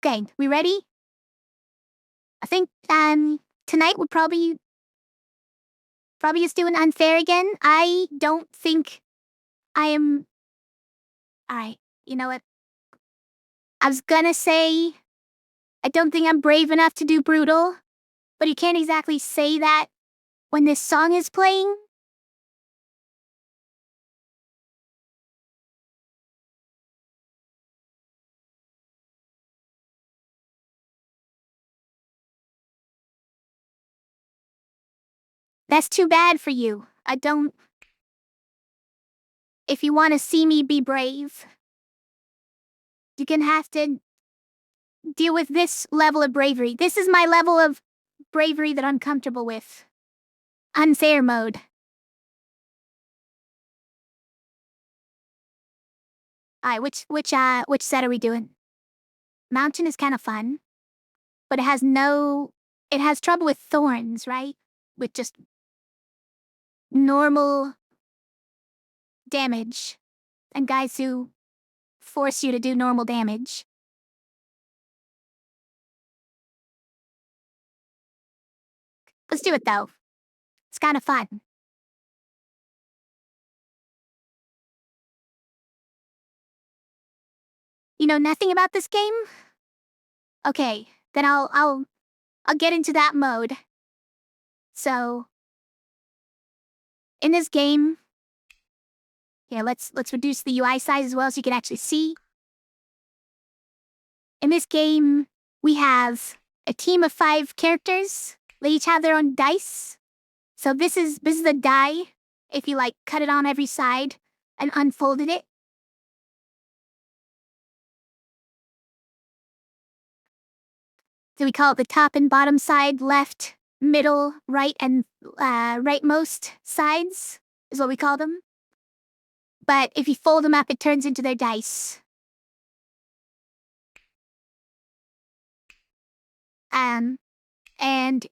Okay, we ready? I think tonight we're probably just doing unfair again. I don't think I am. All right, you know what? I was gonna say I don't think I'm brave enough to do brutal, but you can't exactly say that when this song is playing. That's too bad for you. I don't. If you want to see me be brave, you're gonna have to deal with this level of bravery. This is my level of bravery that I'm comfortable with. Unfair mode. Alright, which set are we doing? Mountain is kind of fun, but it has trouble with thorns, right? With just normal damage and guys who force you to do normal damage. Let's do it though. It's kind of fun. You know nothing about this game? Okay, then I'll get into that mode. So, in this game, yeah, let's reduce the UI size as well so you can actually see. In this game, we have a team of 5 characters. They each have their own dice. So this is the die. If you like cut it on every side and unfolded it. So we call it the top and bottom side, left, middle, right, and rightmost sides is what we call them. But if you fold them up, it turns into their dice. And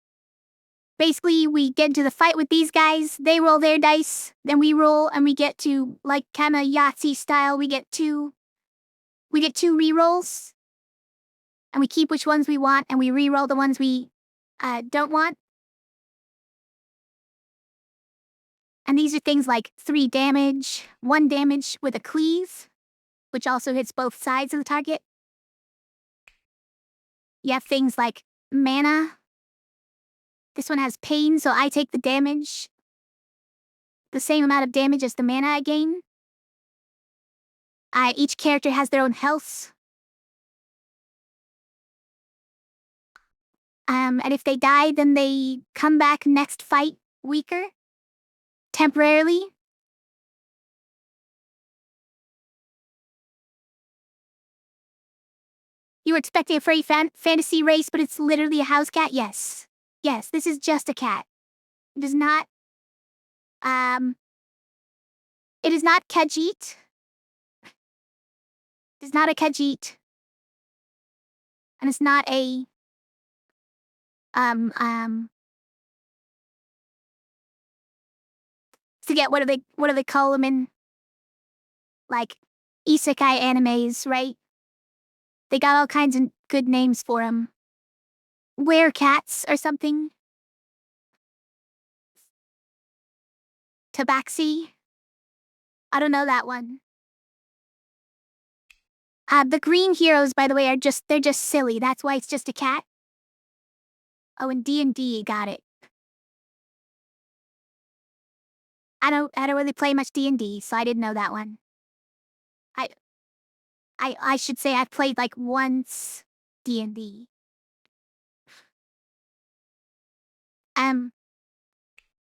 basically we get into the fight with these guys. They roll their dice, then we roll, and we get to, like kind of Yahtzee style, we get two re-rolls. And we keep which ones we want, and we re-roll the ones we don't want. And these are things like 3 damage, 1 damage with a cleave, which also hits both sides of the target. You have things like mana. This one has pain, so I take the damage. The same amount of damage as the mana I gain. Each character has their own health. And if they die, then they come back next fight weaker. Temporarily. You were expecting a furry fantasy race, but it's literally a house cat? Yes. Yes, this is just a cat. It is not, it is not Khajiit. It is not a Khajiit. And it's not a, forget what do they call them in, like, isekai animes, right? They got all kinds of good names for them. Werecats or something. Tabaxi. I don't know that one. The green heroes, by the way, they're just silly. That's why it's just a cat. Oh, and D&D, got it. I don't really play much D&D, so I didn't know that one. I should say I've played like once D&D.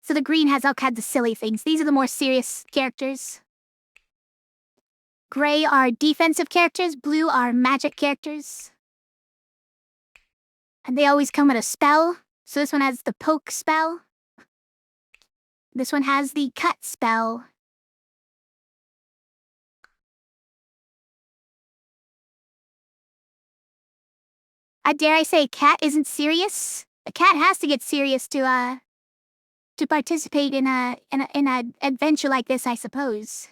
So the green has all kinds of silly things. These are the more serious characters. Gray are defensive characters, blue are magic characters. And they always come with a spell. So this one has the poke spell. This one has the cut spell. Dare I say a cat isn't serious? A cat has to get serious to participate in an adventure like this, I suppose.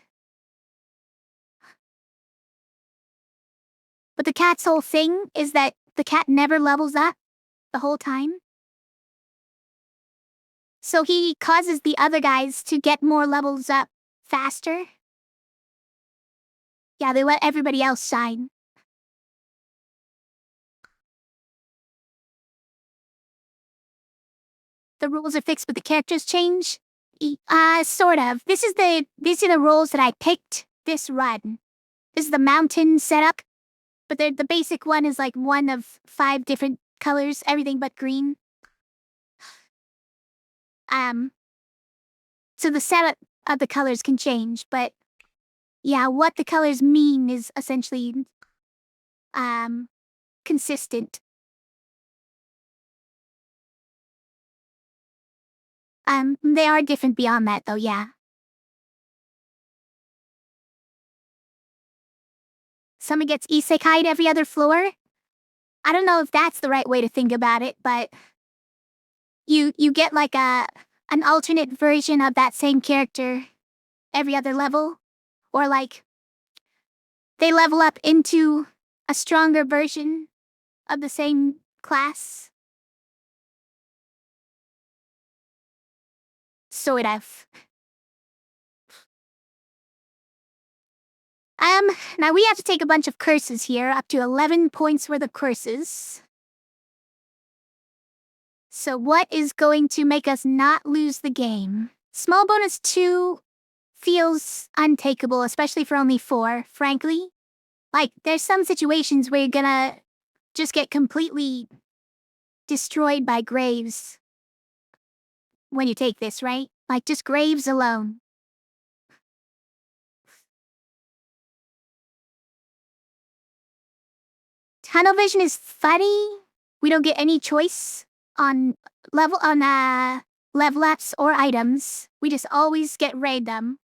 But the cat's whole thing is that the cat never levels up the whole time. So he causes the other guys to get more levels up faster. Yeah, they let everybody else shine. The rules are fixed, but the characters change. Sort of. These are the rules that I picked this run. This is the mountain setup, but the basic one is like one of 5 different colors, everything but green. So the setup of the colors can change, but yeah, what the colors mean is essentially, consistent. They are different beyond that though, yeah. Someone gets isekai'd every other floor. I don't know if that's the right way to think about it, but you get like an alternate version of that same character every other level, or like they level up into a stronger version of the same class. Sort of. Now we have to take a bunch of curses here, up to 11 points worth of curses. So what is going to make us not lose the game? Small bonus 2 feels untakeable, especially for only 4, frankly. Like, there's some situations where you're gonna just get completely destroyed by graves when you take this, right? Like, just graves alone. Tunnel vision is funny. We don't get any choice on level ups or items. We just always get random.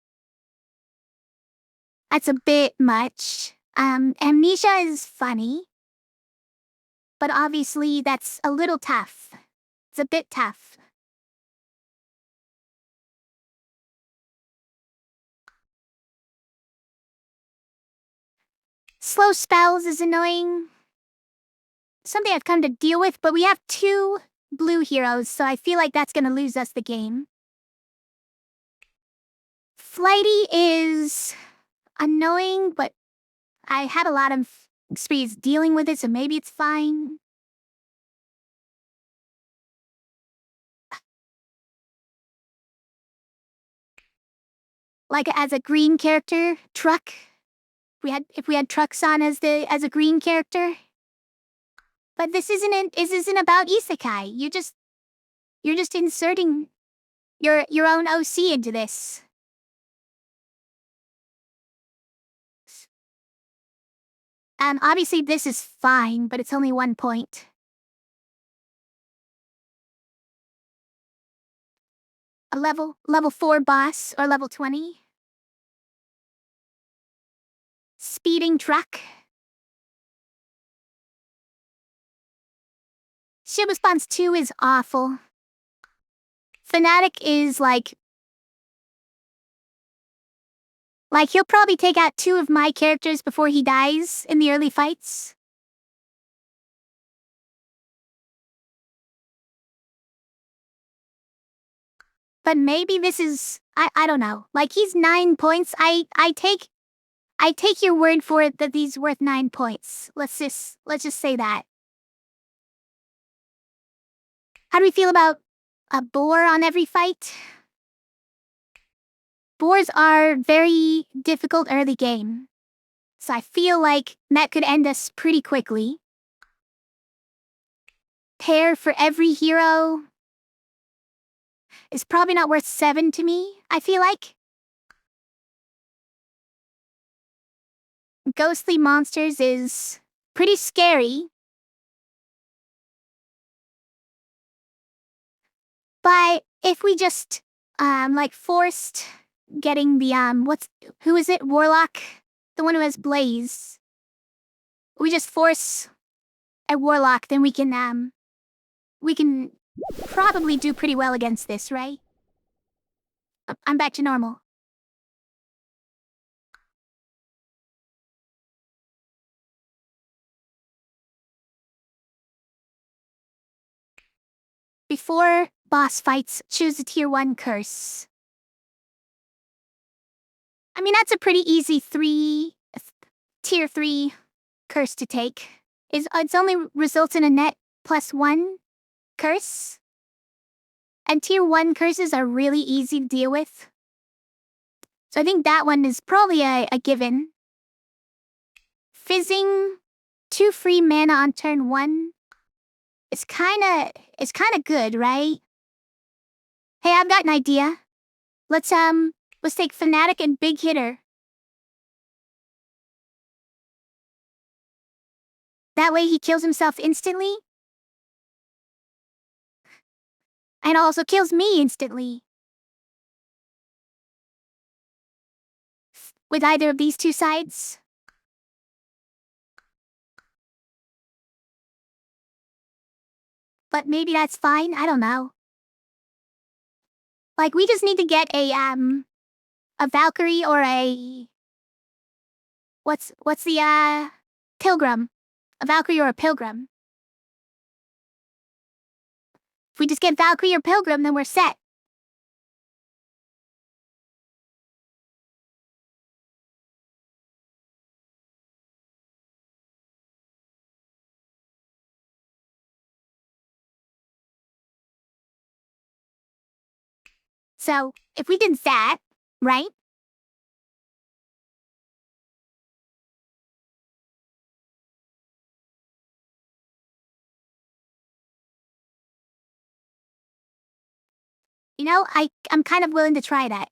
That's a bit much. Amnesia is funny, but obviously that's a little tough. It's a bit tough. Slow spells is annoying. Something I've come to deal with, but we have 2 blue heroes, so I feel like that's gonna lose us the game. Flighty is annoying, but I had a lot of experience dealing with it, so maybe it's fine. Like as a green character, Truck. If we had Trucks on as a green character. But this isn't about isekai. You're just inserting your own OC into this. Obviously this is fine, but it's only 1 point. A level 4 boss or level 20. Speeding truck. Shield response 2 is awful. Fanatic is like he'll probably take out 2 of my characters before he dies in the early fights. But maybe this is, I don't know. Like, he's 9 points. I take your word for it that he's worth 9 points. Let's just say that. How do we feel about a boar on every fight? Boars are very difficult early game. So I feel like that could end us pretty quickly. Pair for every hero is probably not worth 7 to me, I feel like. Ghostly monsters is pretty scary. But if we just, forced getting the, who is it? Warlock? The one who has Blaze. We just force a Warlock, then we can probably do pretty well against this, right? I'm back to normal. Before boss fights, choose a tier 1 curse. I mean, that's a pretty easy tier 3 curse to take. It's only results in a net +1 curse. And tier 1 curses are really easy to deal with. So I think that one is probably a given. Fizzing 2 free mana on turn 1. It's kinda good, right? Hey, I've got an idea. Let's take Fanatic and Big Hitter. That way he kills himself instantly. And also kills me instantly. With either of these two sides. But maybe that's fine, I don't know. Like, we just need to get a Valkyrie or a... What's the, Pilgrim? A Valkyrie or a Pilgrim. If we just get Valkyrie or Pilgrim, then we're set. So, if we did that, right? You know, I'm kind of willing to try that.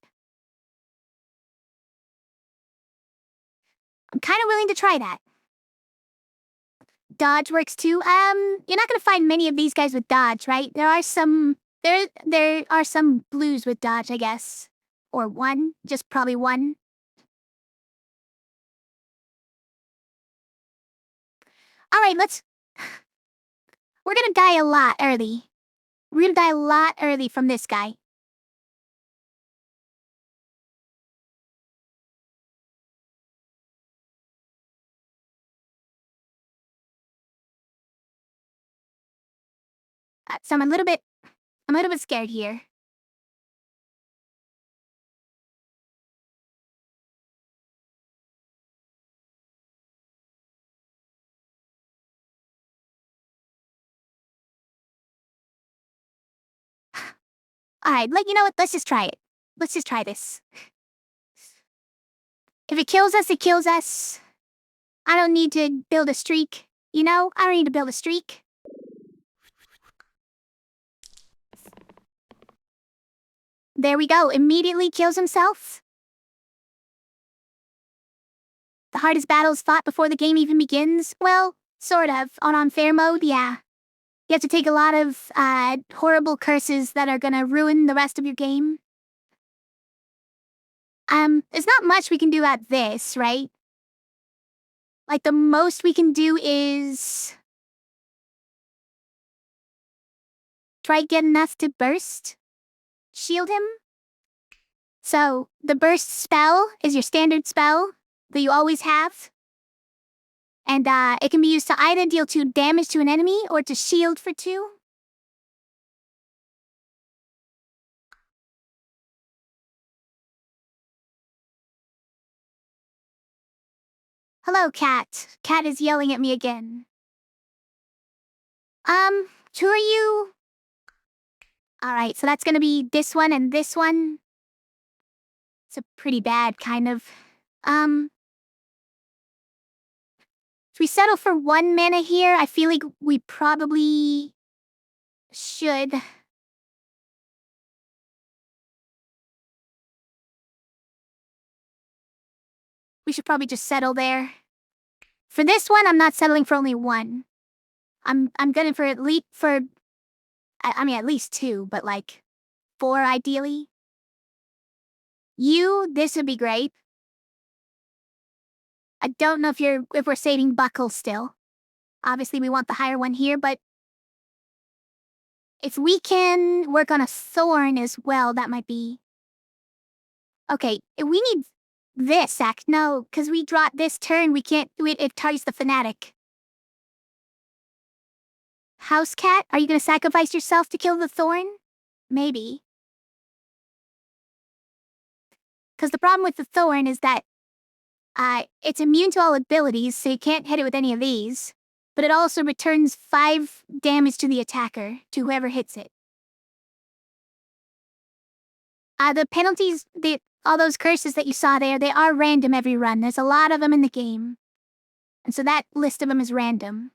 I'm kind of willing to try that. Dodge works too. You're not gonna find many of these guys with dodge, right? There are some blues with dodge, I guess. Or one, just probably one. Alright, we're gonna die a lot early. We're gonna die a lot early from this guy. So I'm a little bit scared here. Alright, you know what? Let's just try it. Let's just try this. If it kills us, it kills us. I don't need to build a streak. You know, I don't need to build a streak. There we go. Immediately kills himself. The hardest battles fought before the game even begins? Well, sort of. On unfair mode, yeah. You have to take a lot of, horrible curses that are gonna ruin the rest of your game. There's not much we can do at this, right? Like, the most we can do is... try to get enough to burst? Shield him? So, the burst spell is your standard spell that you always have. And, it can be used to either deal 2 damage to an enemy or to shield for 2. Hello, Cat. Cat is yelling at me again. Who are you? Alright, so that's gonna be this one and this one. It's a pretty bad kind of... If we settle for 1 mana here, I feel like we probably... should. We should probably just settle there. For this one, I'm not settling for only 1. I'm gunning for at least I mean, at least 2, but like 4 ideally. This would be great. I don't know if we're saving Buckle still. Obviously, we want the higher one here, but if we can work on a Thorn as well, that might be... Okay, we need this act. No, because we draw this turn, we can't do it. It targets the Fanatic. House cat, are you gonna sacrifice yourself to kill the thorn? Maybe. Because the problem with the thorn is that it's immune to all abilities, so you can't hit it with any of these. But it also returns 5 damage to the attacker, to whoever hits it. The penalties, all those curses that you saw there, they are random every run. There's a lot of them in the game. And so that list of them is random.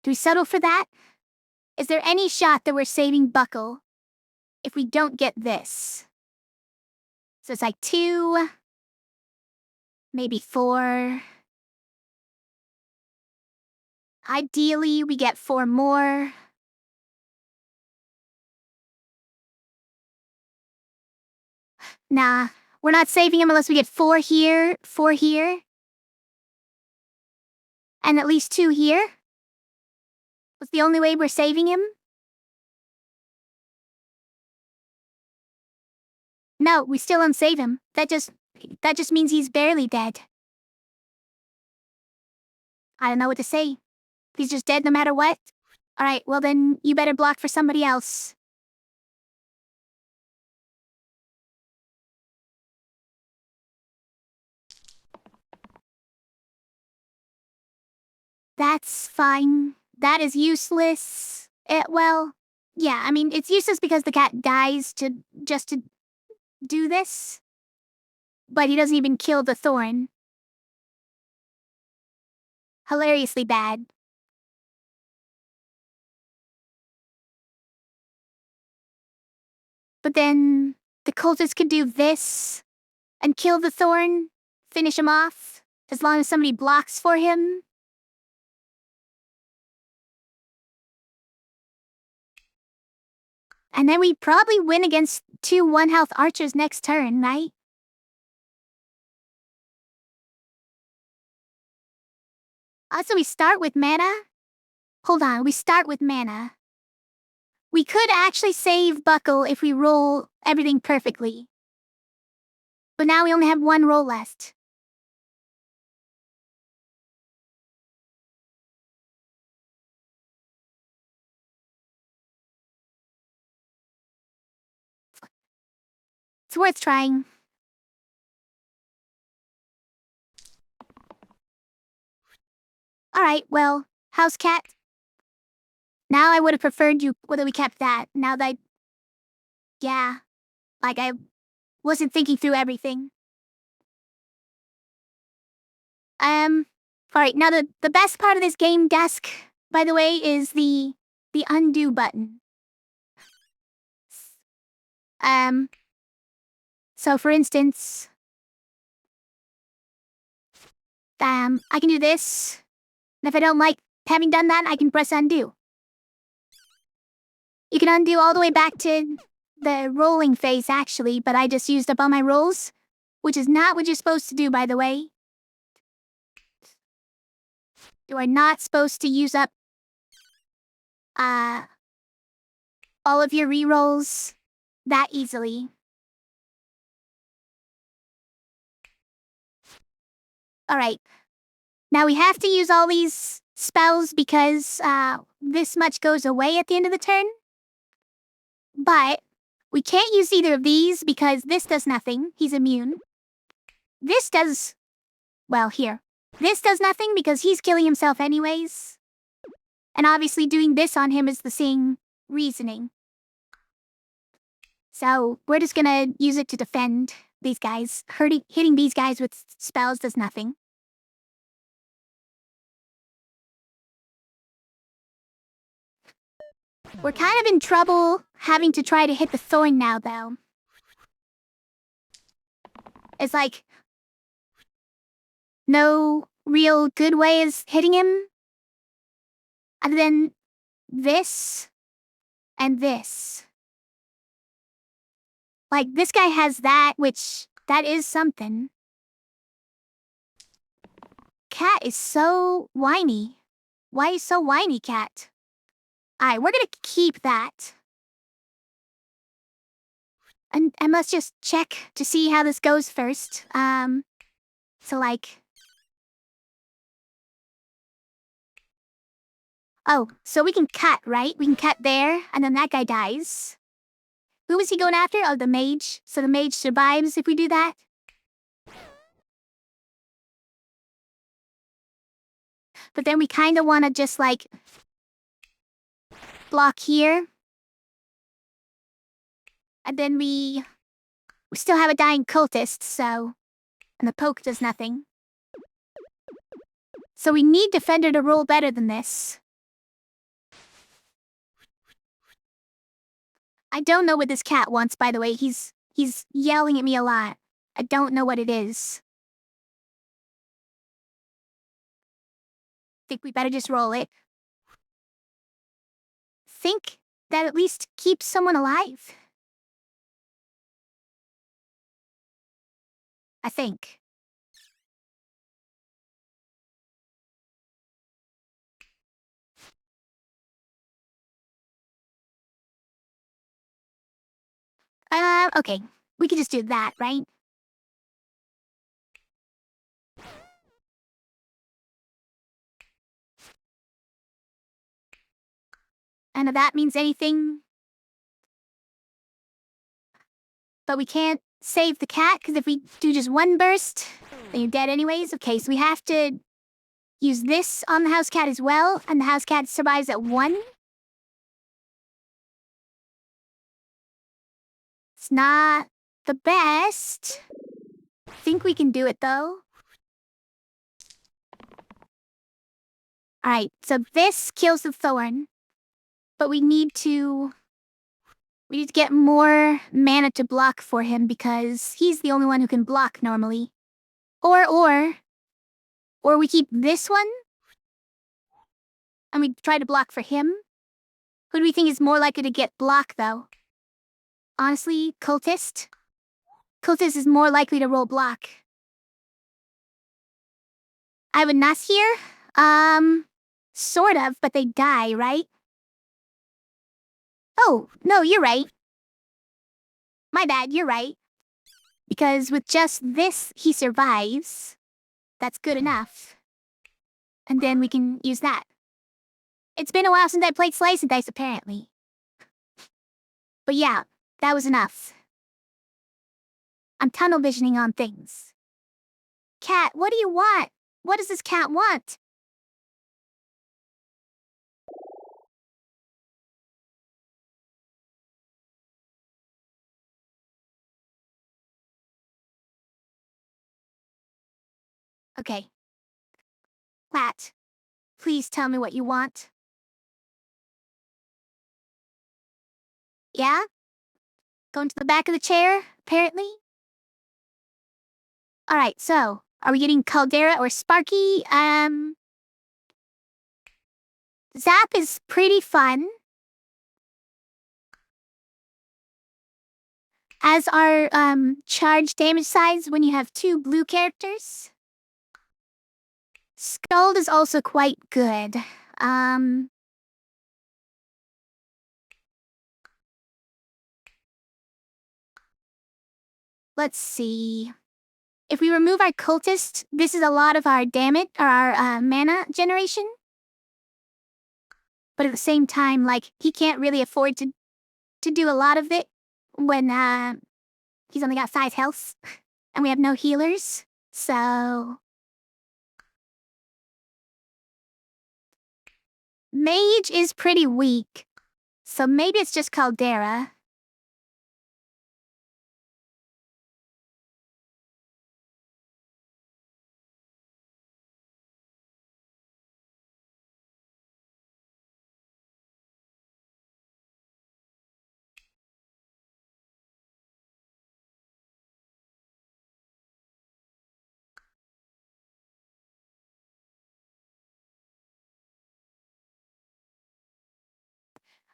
Do we settle for that? Is there any shot that we're saving Buckle if we don't get this? So it's like 2, maybe 4. Ideally, we get 4 more. Nah, we're not saving him unless we get 4 here, 4 here. And at least 2 here. What's the only way we're saving him? No, we still don't save him. That just means he's barely dead. I don't know what to say. He's just dead no matter what? Alright, well then, you better block for somebody else. That's fine. That is useless. Well, yeah, I mean, it's useless because the cat dies just to do this. But he doesn't even kill the thorn. Hilariously bad. But then, the cultist could do this and kill the thorn, finish him off, as long as somebody blocks for him. And then we probably win against 2 1-health archers next turn, right? Also, we start with mana? Hold on, we start with mana. We could actually save Buckle if we roll everything perfectly. But now we only have 1 roll left. It's worth trying. Alright, well, house cat. Now I would have preferred whether we kept that, now that yeah, like I wasn't thinking through everything. Alright, now the best part of this game desk, by the way, is the undo button. So for instance, I can do this, and if I don't like having done that, I can press undo. You can undo all the way back to the rolling phase, actually, but I just used up all my rolls, which is not what you're supposed to do, by the way. You are not supposed to use up, all of your rerolls that easily. Alright. Now we have to use all these spells because, this much goes away at the end of the turn. But we can't use either of these because this does nothing. He's immune. This does... well, here. This does nothing because he's killing himself anyways. And obviously doing this on him is the same reasoning. So we're just gonna use it to defend these guys. Hitting these guys with spells does nothing. We're kind of in trouble having to try to hit the thorn now, though. It's like... no real good way is hitting him. Other than this and this. Like, this guy has that, which, that is something. Cat is so whiny. Why are you so whiny, Cat? Alright, we're gonna keep that. And I must just check to see how this goes first. So like... Oh, so we can cut, right? We can cut there, and then that guy dies. Who was he going after? Oh, the mage. So the mage survives if we do that? But then we kind of want to just, like, block here. And then we still have a dying cultist, so... And the poke does nothing. So we need Defender to roll better than this. I don't know what this cat wants, by the way. He's yelling at me a lot. I don't know what it is. Think we better just roll it. Think that at least keeps someone alive. I think. Okay. We can just do that, right? And if that means anything... But we can't save the cat, because if we do just one burst, then you're dead anyways. Okay, so we have to use this on the house cat as well, and the house cat survives at 1. It's not the best. Think we can do it, though. Alright, so this kills the thorn. But we need to get more mana to block for him because he's the only one who can block normally. Or we keep this one and we try to block for him. Who do we think is more likely to get block, though? Honestly, Cultist? Cultist is more likely to roll block. I have a Nuss here. Sort of, but they die, right? Oh, no, you're right. My bad, you're right. Because with just this, he survives. That's good enough. And then we can use that. It's been a while since I played Slice and Dice, apparently. But yeah, that was enough. I'm tunnel visioning on things. Cat, what do you want? What does this cat want? Okay. Cat, please tell me what you want. Yeah? Going to the back of the chair, apparently? Alright, so, are we getting Caldera or Sparky? Zap is pretty fun. As our, charge damage size when you have 2 blue characters. Scald is also quite good. Let's see. If we remove our cultist, this is a lot of our damage, or our mana generation. But at the same time, like, he can't really afford to do a lot of it when he's only got 5 health and we have no healers. So Mage is pretty weak. So maybe it's just Caldera.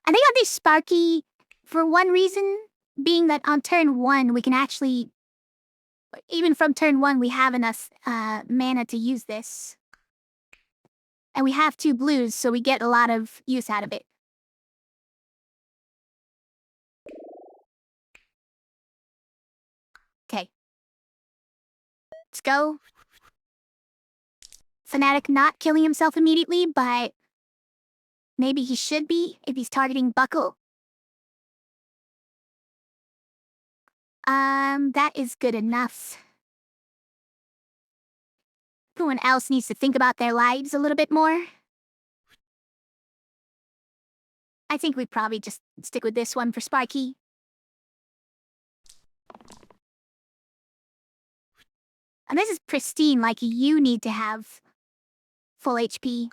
I think I'll do Sparky for one reason, being that on turn 1 we can actually, even from turn 1 we have enough mana to use this. And we have 2 blues, so we get a lot of use out of it. Okay. Let's go. Fanatic not killing himself immediately, but Maybe he should be if he's targeting Buckle. That is good enough. Everyone else needs to think about their lives a little bit more. I think we probably just stick with this one for Sparky. And this is pristine, like you need to have full HP.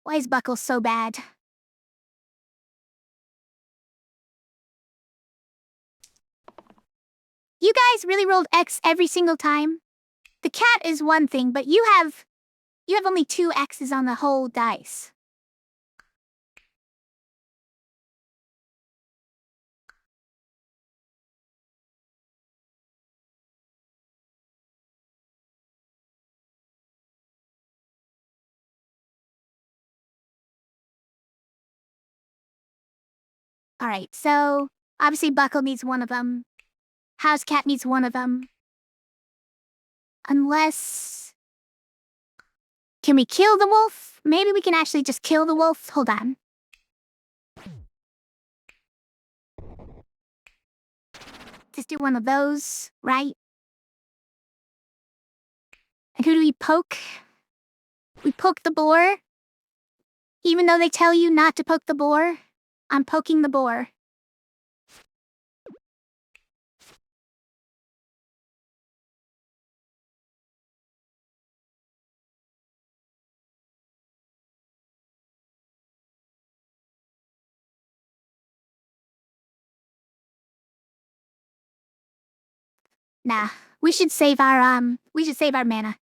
Why is Buckle so bad? You guys really rolled X every single time? The cat is one thing, but you have only 2 X's on the whole dice. Alright, so obviously Buckle needs one of them. House Cat needs one of them. Unless... Can we kill the wolf? Maybe we can actually just kill the wolf. Hold on. Just do one of those, right? And who do we poke? We poke the boar. Even though they tell you not to poke the boar, I'm poking the boar. Nah, we should save our mana.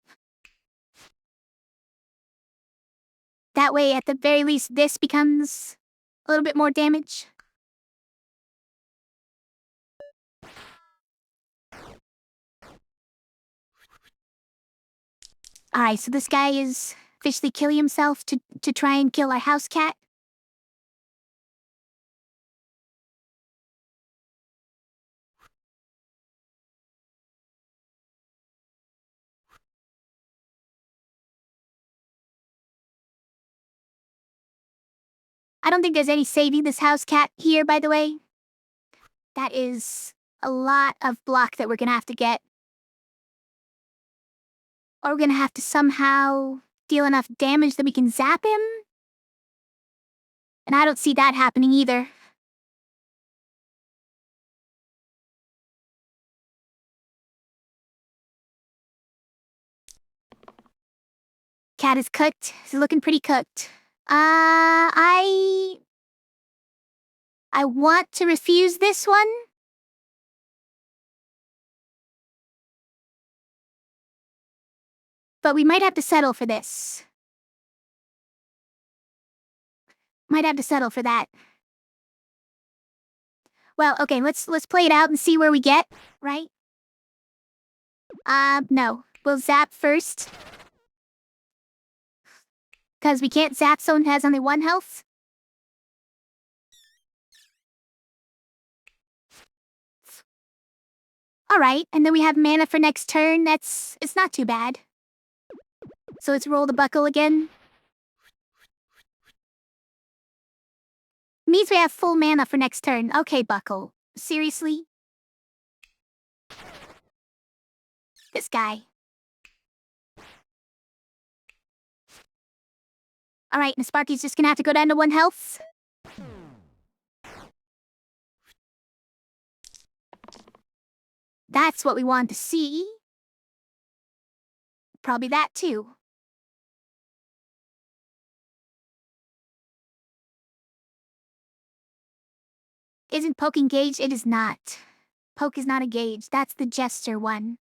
That way, at the very least, this becomes a little bit more damage. Alright, so this guy is officially killing himself to try and kill our house cat. I don't think there's any saving this house cat here, by the way. That is a lot of block that we're gonna have to get. Or we're gonna have to somehow deal enough damage that we can zap him. And I don't see that happening either. Cat is cooked. He's looking pretty cooked. I want to refuse this one. But we might have to settle for this. Might have to settle for that. Well, okay, let's play it out and see where we get, right? No. We'll zap first. Because we can't zap someone who has only 1 health. Alright, and then we have mana for next turn. It's not too bad. So let's roll the Buckle again. Means we have full mana for next turn. Okay, Buckle. Seriously? This guy. Alright, and Sparky's just gonna have to go down to 1 health. That's what we want to see. Probably that too. Isn't poke engaged? It is not. Poke is not a gauge. That's the gesture one.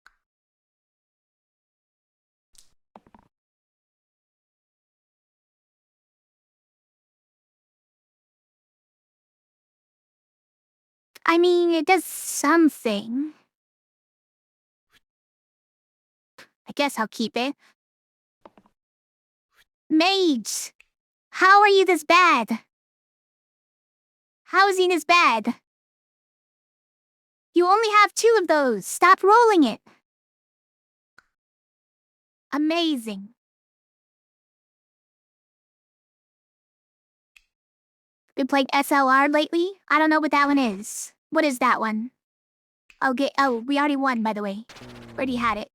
I mean, it does something. I guess I'll keep it. Mage! How are you this bad? How is he this bad? You only have 2 of those. Stop rolling it. Amazing. been playing SLR lately? I don't know what that one is. What is that one? Oh, we already won, by the way. Already had it.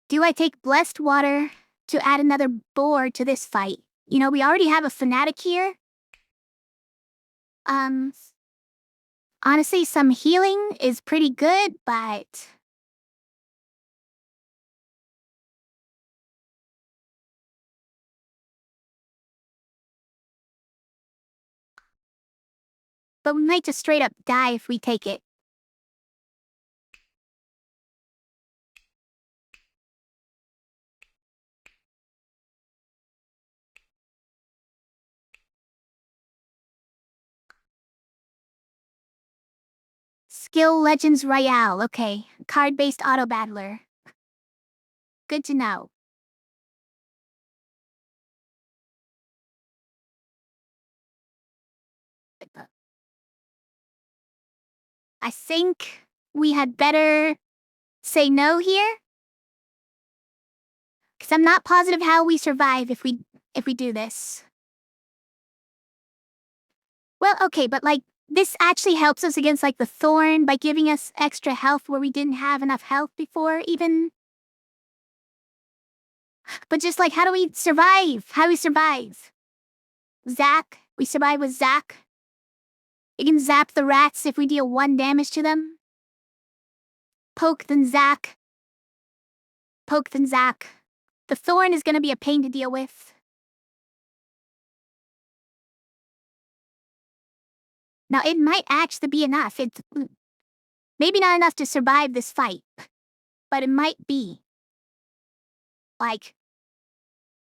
Do I take Blessed Water to add another board to this fight? You know, we already have a fanatic here. Honestly, some healing is pretty good, but... But we might just straight up die if we take it. Skill Legends Royale, okay. Card-based auto-battler. Good to know. I think we had better say no here. Because I'm not positive how we survive if we do this. Well, okay, but like, this actually helps us against like the thorn by giving us extra health where we didn't have enough health before even. But just like, how do we survive? How do we survive? Zap. We survive with Zap. You can zap the rats if we deal 1 damage to them. Poke then zap. Poke then zap. The thorn is gonna be a pain to deal with. Now, it might actually be enough. It's maybe not enough to survive this fight, but it might be. Like,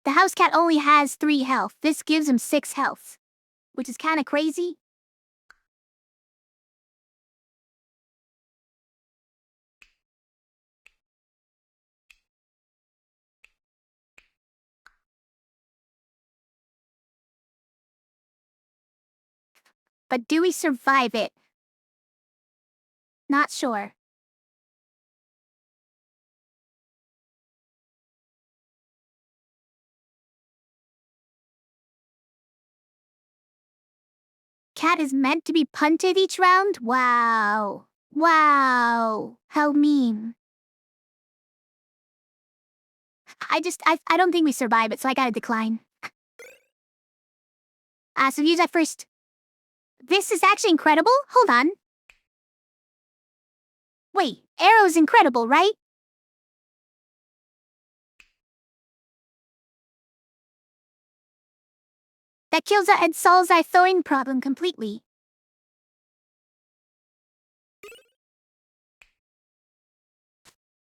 the house cat only has 3 health. This gives him 6 health, which is kind of crazy. But do we survive it? Not sure. Cat is meant to be punted each round? Wow. Wow. How mean. I don't think we survive it, so I gotta decline. So use that first. This is actually incredible? Hold on. Wait, Arrow's incredible, right? That kills that and solves our thorn problem completely.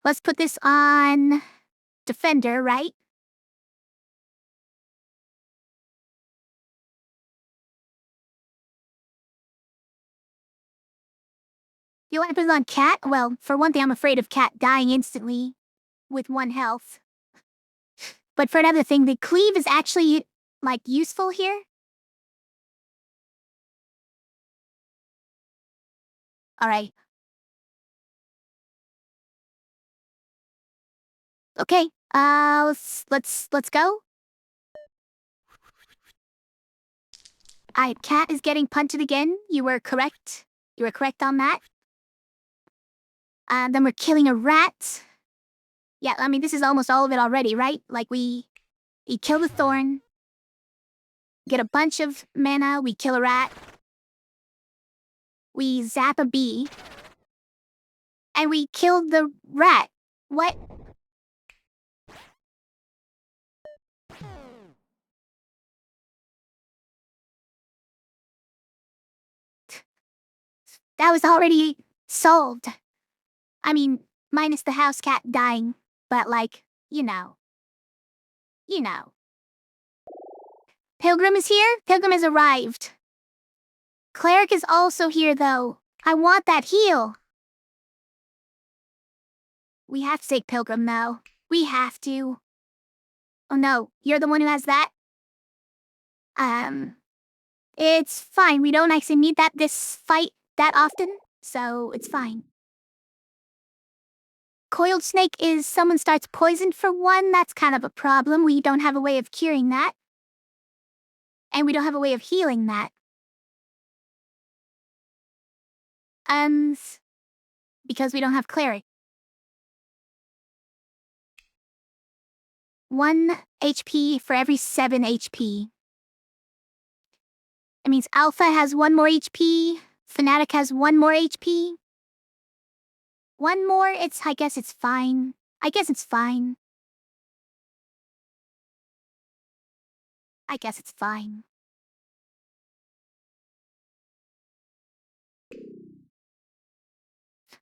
Let's put this on Defender, right? You want to put it on Cat? Well, for one thing, I'm afraid of Cat dying instantly with 1 health. But for another thing, the cleave is actually, like, useful here. Alright. Okay, let's go. Alright, Cat is getting punted again. You were correct. You were correct on that. Then we're killing a rat. Yeah, I mean, this is almost all of it already, right? Like, we kill the thorn, get a bunch of mana, we kill a rat, we zap a bee, and we kill the rat. What? That was already solved. I mean, minus the house cat dying, but like, you know. You know. Pilgrim is here? Pilgrim has arrived. Cleric is also here, though. I want that heal. We have to take Pilgrim, though. We have to. Oh no, you're the one who has that? It's fine. We don't actually need this fight that often, so it's fine. coiled snake is someone starts poisoned for one. That's kind of a problem. We don't have a way of curing that. And we don't have a way of healing that. Because we don't have cleric. 1 HP for every 7 HP. It means Alpha has 1 more HP, Fanatic has 1 more HP. 1 more, I guess it's fine. I guess it's fine. I guess it's fine.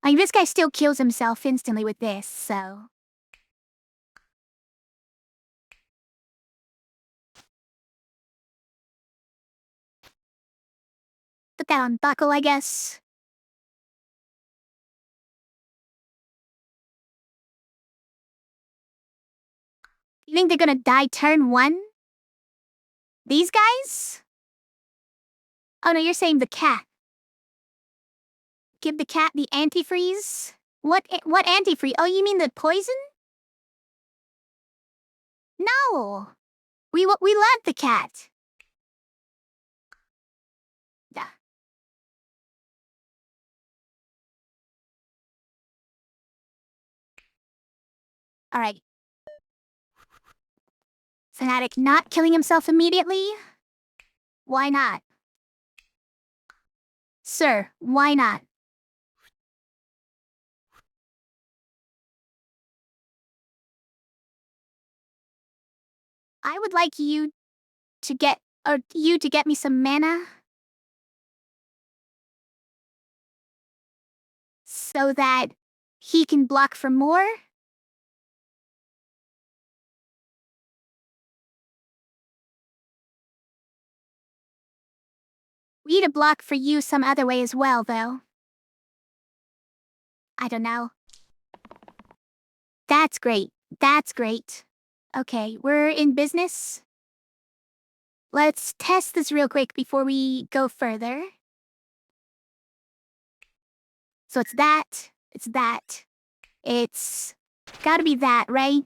I mean, this guy still kills himself instantly with this, so... Put that on buckle, I guess. You think they're gonna die turn 1? These guys? Oh no, you're saying the cat. Give the cat the antifreeze? What antifreeze? Oh, you mean the poison? No! We let the cat. Yeah. Alright. Fanatic not killing himself immediately? Why not? Sir, why not? I would like you to get me some mana. So that he can block for more? We need a block for you some other way as well, though. I don't know. That's great. That's great. Okay, we're in business. Let's test this real quick before we go further. So it's that. It's that. It's gotta be that, right?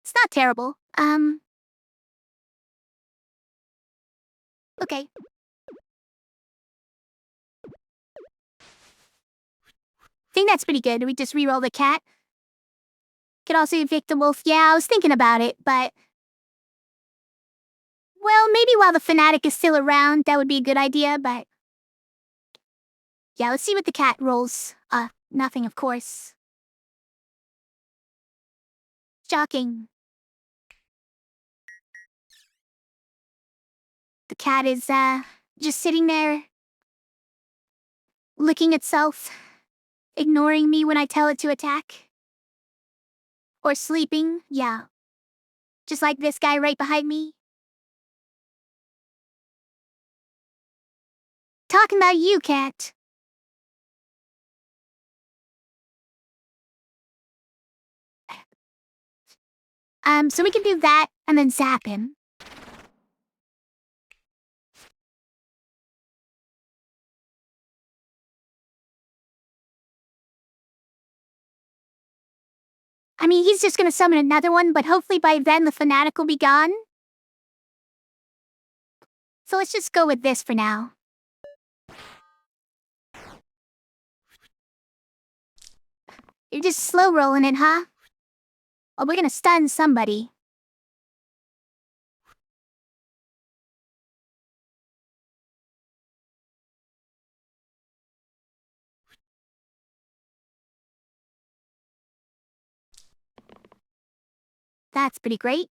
It's not terrible. Okay. Think that's pretty good. We just re-roll the cat. Could also evict the wolf. Yeah, I was thinking about it, but... Well, maybe while the fanatic is still around, that would be a good idea, but... Yeah, let's see what the cat rolls. Nothing, of course. Shocking. The cat is, just sitting there, licking itself, ignoring me when I tell it to attack. Or sleeping, yeah. Just like this guy right behind me. Talking about you, cat. So we can do that, and then zap him. I mean, he's just gonna summon another one, but hopefully by then the fanatic will be gone. So let's just go with this for now. You're just slow rolling it, huh? Oh, we're gonna stun somebody. That's pretty great.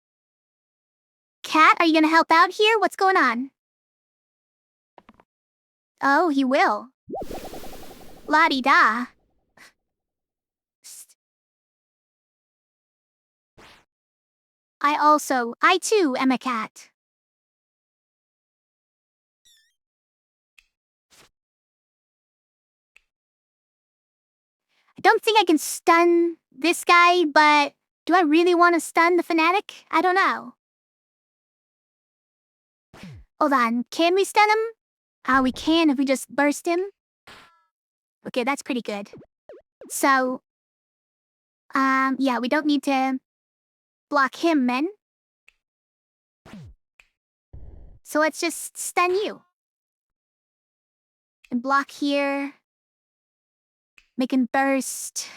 Cat, are you gonna help out here? What's going on? Oh, he will. La-di-da. I too am a cat. I don't think I can stun this guy, but do I really want to stun the fanatic? I don't know. Hold on, can we stun him? Ah, we can if we just burst him. Okay, that's pretty good. So, yeah, we don't need to block him, men. So let's just stun you. And block here. Make him burst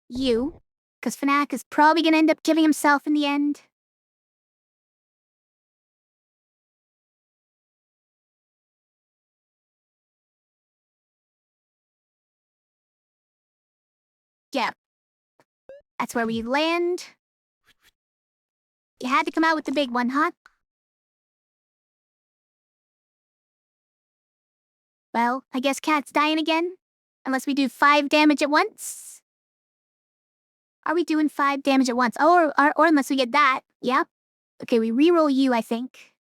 you. Because Fanatic is probably gonna end up killing himself in the end. Yeah. That's where we land. You had to come out with the big one, huh? Well, I guess Cat's dying again. Unless we do 5 damage at once. Are we doing 5 damage at once? Oh, or unless we get that. Yeah. Okay, we reroll you, I think.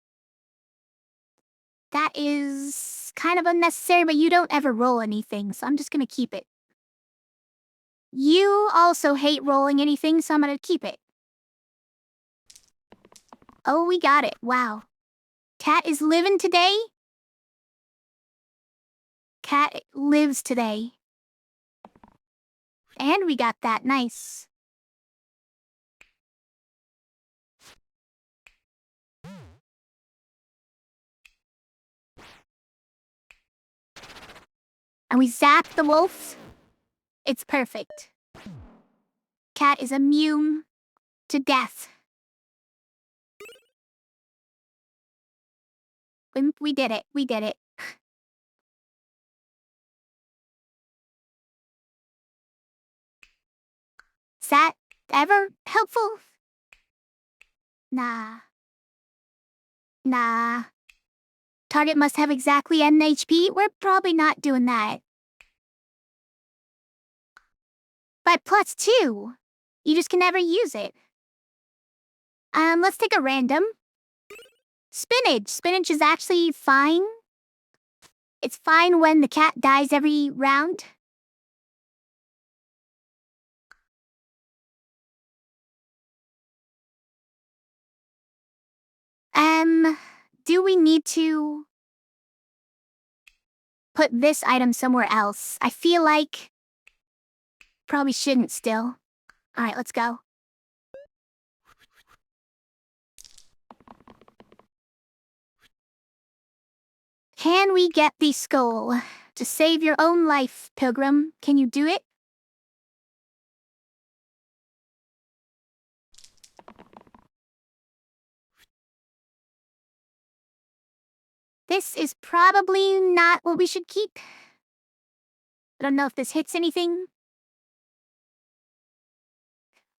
That is kind of unnecessary, but you don't ever roll anything, so I'm just gonna keep it. You also hate rolling anything, so I'm gonna keep it. Oh, we got it. Wow. Cat is living today? Cat lives today. And we got that. Nice. And we zap the wolf. It's perfect. Cat is immune to death. We did it. We did it. Is that ever helpful? Nah. Nah. Target must have exactly N HP. We're probably not doing that. But +2. You just can never use it. Let's take a random. Spinach. Spinach is actually fine. It's fine when the cat dies every round. Do we need to put this item somewhere else? I feel like probably shouldn't still. Alright, let's go. Can we get the skull? To save your own life, Pilgrim. Can you do it? This is probably not what we should keep. I don't know if this hits anything.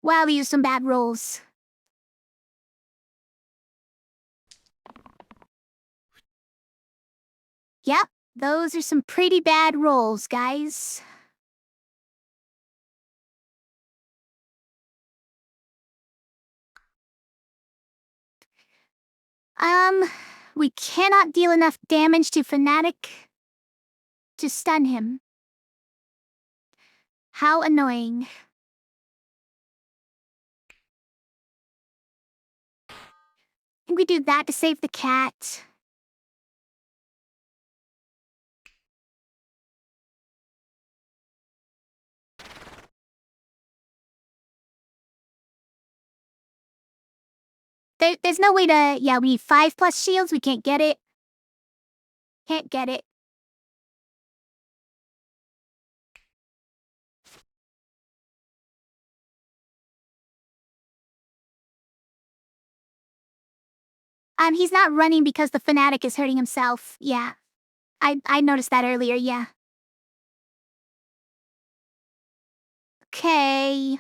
Wow, we used some bad rolls. Yep, those are some pretty bad rolls, guys. We cannot deal enough damage to Fanatic to stun him. How annoying. I think we do that to save the cat. There's no way to... Yeah, we need 5+ shields. We can't get it. Can't get it. He's not running because the Fanatic is hurting himself. Yeah. I noticed that earlier, yeah. Okay.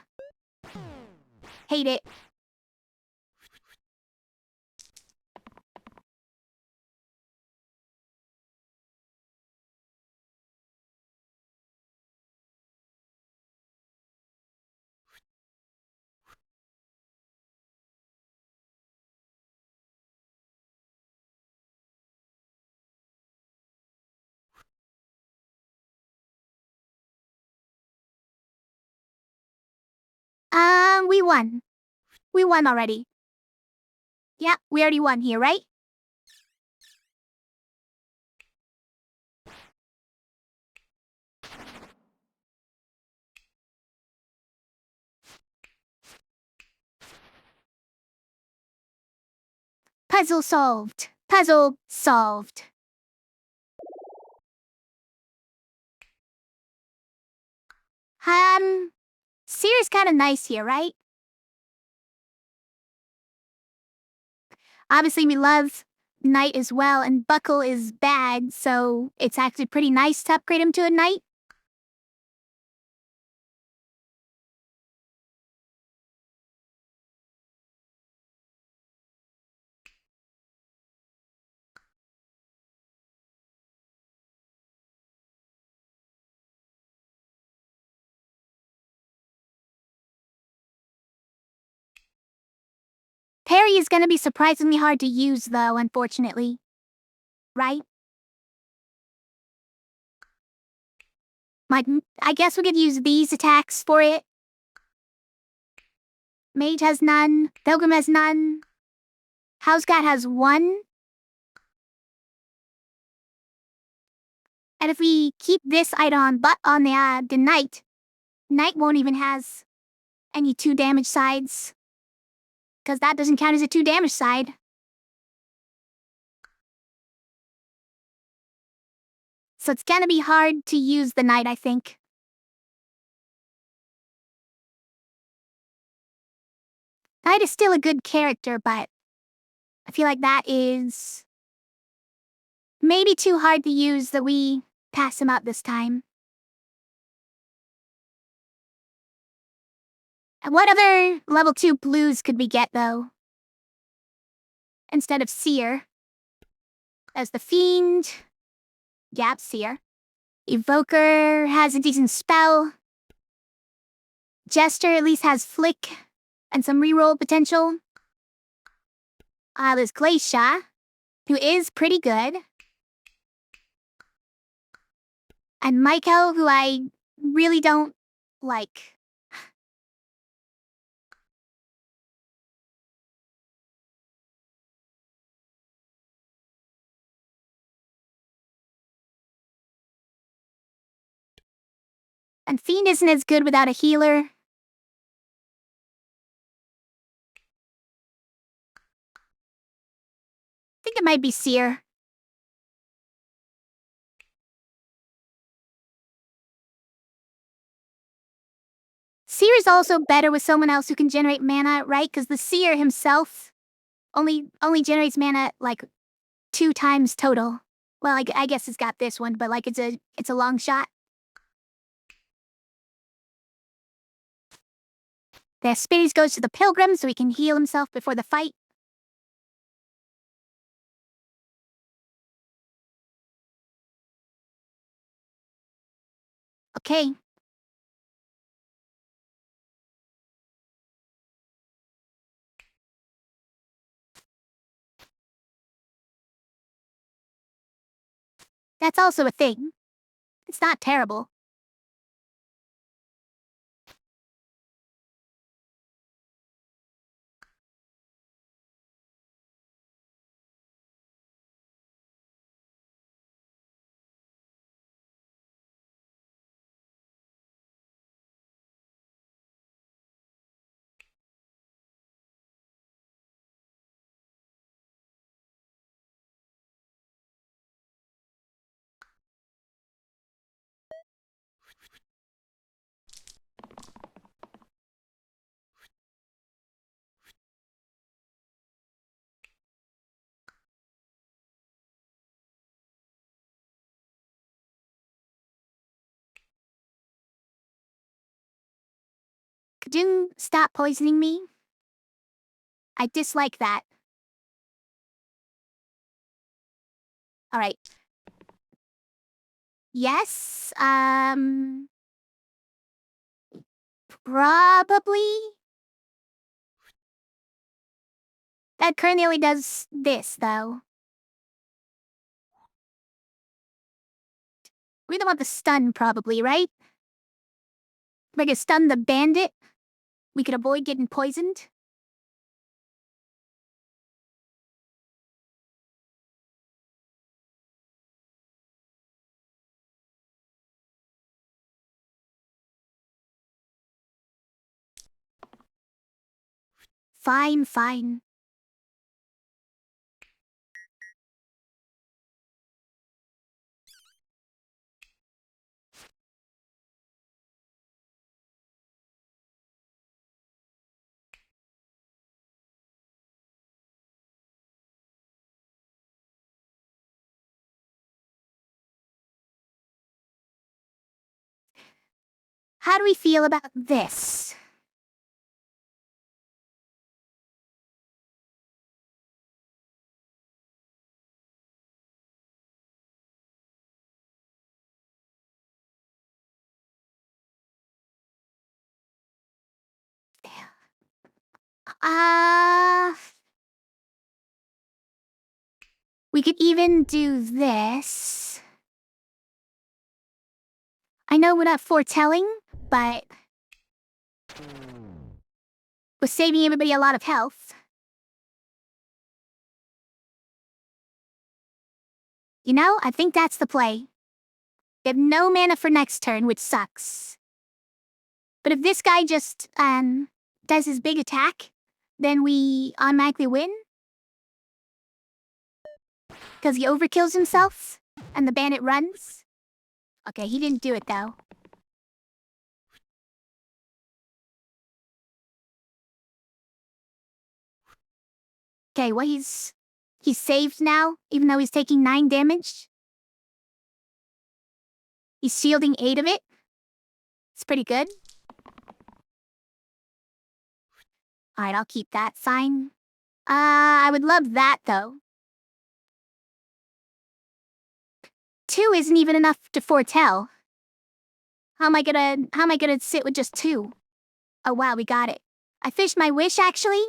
Hate it. won. We won already. Yeah, we already won here, right? Puzzle solved. Puzzle solved. Seer's kind of nice here, right? Obviously, we love knight as well, and buckle is bad, so it's actually pretty nice to upgrade him to a knight. Parry is gonna be surprisingly hard to use, though, unfortunately. Right? Like, I guess we could use these attacks for it. Mage has none. Pilgrim has none. Housecat has one. And if we keep this item on the knight, knight won't even has any 2 damage sides. Because that doesn't count as a 2 damage side. So it's gonna be hard to use the knight, I think. Knight is still a good character, but I feel like that is maybe too hard to use that we pass him up this time. And what other level 2 blues could we get, though? Instead of Seer. As the Fiend. Yep, Seer. Evoker has a decent spell. Jester at least has Flick and some reroll potential. There's Glacia, who is pretty good. And Maiko, who I really don't like. And Fiend isn't as good without a healer. I think it might be Seer. Seer is also better with someone else who can generate mana, right? Because the Seer himself only generates mana like 2 times total. Well, I guess it's got this one, but like it's a long shot. The Spades goes to the Pilgrim so he can heal himself before the fight. Okay. That's also a thing. It's not terrible. Could you stop poisoning me? I dislike that. Alright. Yes, probably. That currently only does this, though. We don't want the stun, probably, right? We could stun the bandit. we could avoid getting poisoned. Fine, fine. How do we feel about this? We could even do this. I know we're not foretelling, but we're saving everybody a lot of health. You know, I think that's the play. We have no mana for next turn, which sucks. But if this guy just, does his big attack, then we automatically win. Because he overkills himself, and the bandit runs. Okay, he didn't do it, though. Okay, well, he's saved now, even though he's taking 9 damage. He's shielding 8 of it. It's pretty good. Alright, I'll keep that sign. I would love that, though. 2 isn't even enough to foretell. How am I gonna sit with just 2? Oh wow, we got it. I fished my wish, actually.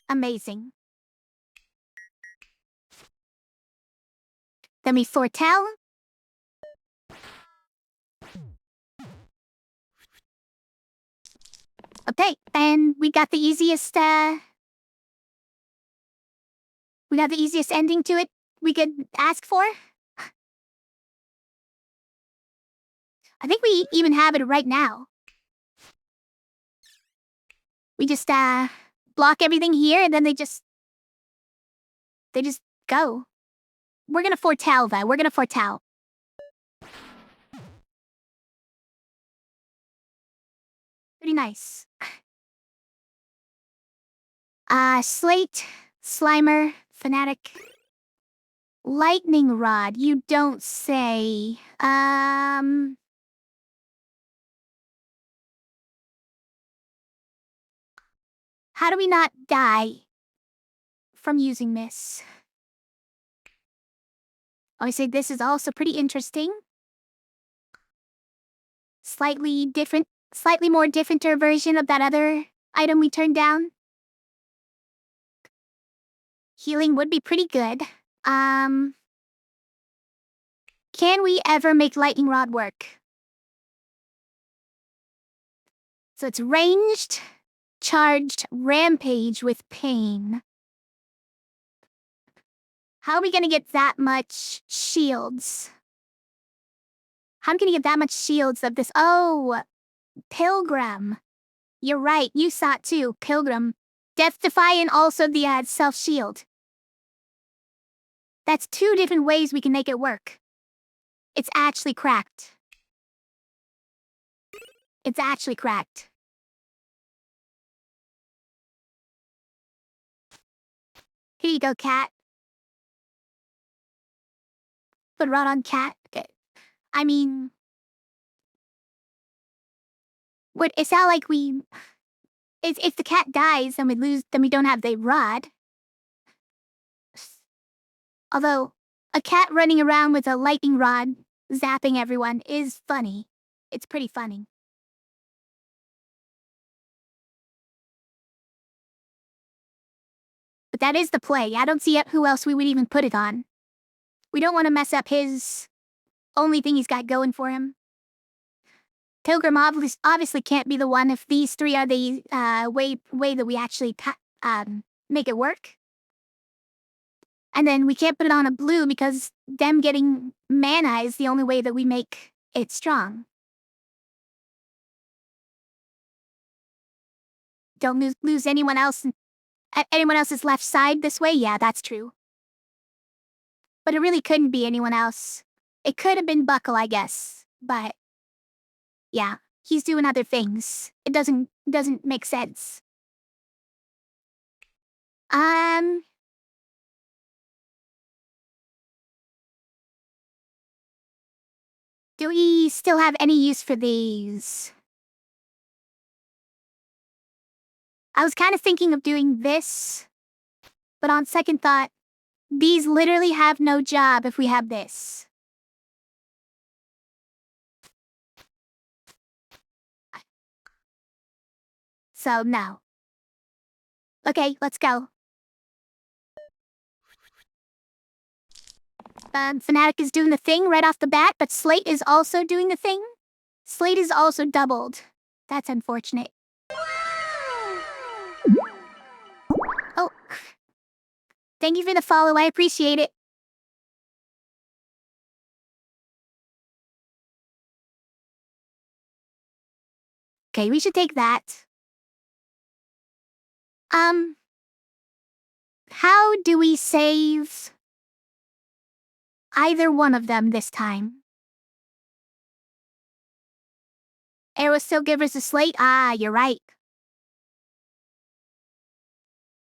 Amazing. Then we foretell. Okay, and we got the easiest, ending to it we could ask for. I think we even have it right now. We just, block everything here, and then they just go. We're gonna foretell, though. We're gonna foretell. Pretty nice. Slate, Slimer, Fanatic. Lightning Rod, you don't say. How do we not die from using this? I say this is also pretty interesting. Slightly more differenter version of that other item we turned down. Healing would be pretty good. Can we ever make Lightning Rod work? So it's ranged, charged, rampage with pain. How are we gonna get that much shields? How am I gonna get that much shields of this? Oh, Pilgrim. You're right, you saw it too, Pilgrim. Death Defy and also the self-shield. That's 2 different ways we can make it work. It's actually cracked. It's actually cracked. Here you go, cat. Put Rod on cat. Okay. I mean, it's not like we... If the cat dies, then we don't have the rod. Although, a cat running around with a lightning rod, zapping everyone, is funny. It's pretty funny. But that is the play. I don't see who else we would even put it on. We don't want to mess up his only thing he's got going for him. Pilgrim obviously can't be the one if these three are the way that we actually make it work. And then we can't put it on a blue because them getting mana is the only way that we make it strong. Don't lose anyone else. Anyone else's left side this way? Yeah, that's true. But it really couldn't be anyone else. It could have been Buckle, I guess. But yeah, he's doing other things. It doesn't make sense. Do we still have any use for these? I was kind of thinking of doing this, but on second thought, these literally have no job if we have this. So no. Okay, let's go. Fanatic is doing the thing right off the bat, but Slate is also doing the thing. Slate is also doubled. That's unfortunate. Oh. Thank you for the follow, I appreciate it. Okay, we should take that. How do we save either one of them this time? Arrow still give us a slate? Ah, you're right.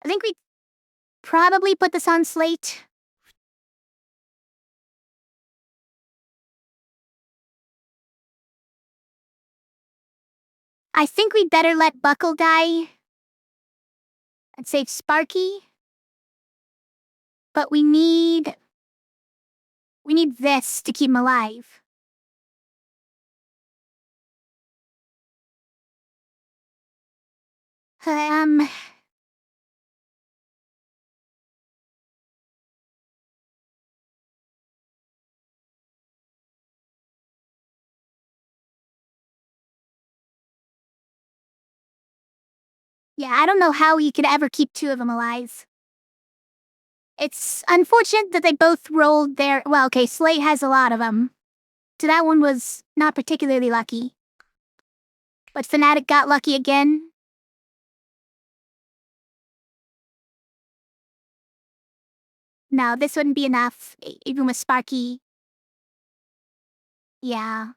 I think we probably put this on slate. I think we'd better let Buckle die and save Sparky. But we need this to keep him alive. Yeah, I don't know how you could ever keep two of them alive. It's unfortunate that they both rolled their... Well, okay, Slate has a lot of them. So that one was not particularly lucky. But Fanatic got lucky again. No, this wouldn't be enough, even with Sparky. Yeah.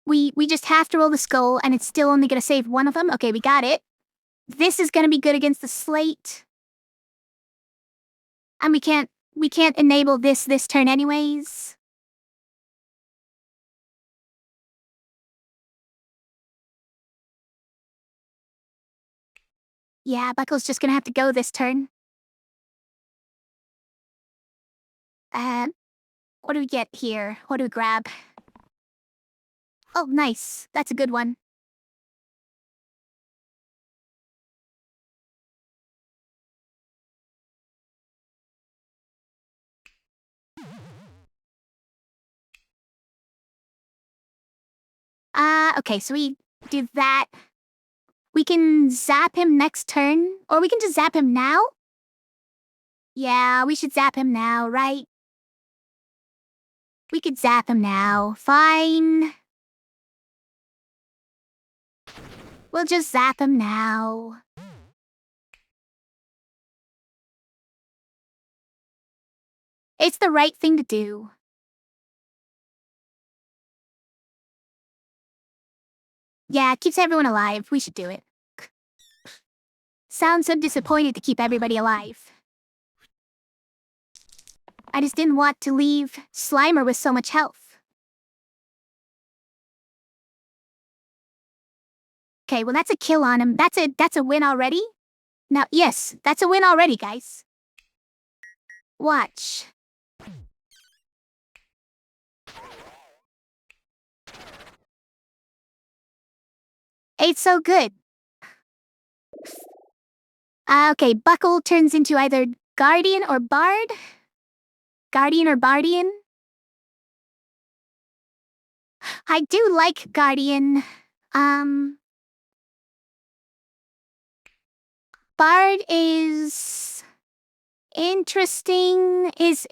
We just have to roll the skull, and it's still only gonna save one of them. Okay, we got it. This is gonna be good against the Slate. And we can't enable this turn anyways. Yeah, Buckle's just gonna have to go this turn. What do we get here? What do we grab? Oh, nice. That's a good one. Okay, so we do that. We can zap him next turn, or we can just zap him now? Yeah, we should zap him now, right? We could zap him now. Fine. We'll just zap him now. It's the right thing to do. Yeah, it keeps everyone alive. We should do it. Sounds so disappointed to keep everybody alive. I just didn't want to leave Slimer with so much health. Okay, well that's a kill on him. That's a win already? Now, yes, that's a win already, guys. Watch. It's so good. Okay, Buckle turns into either Guardian or Bard? Guardian or Bardian? I do like Guardian. Bard is interesting. His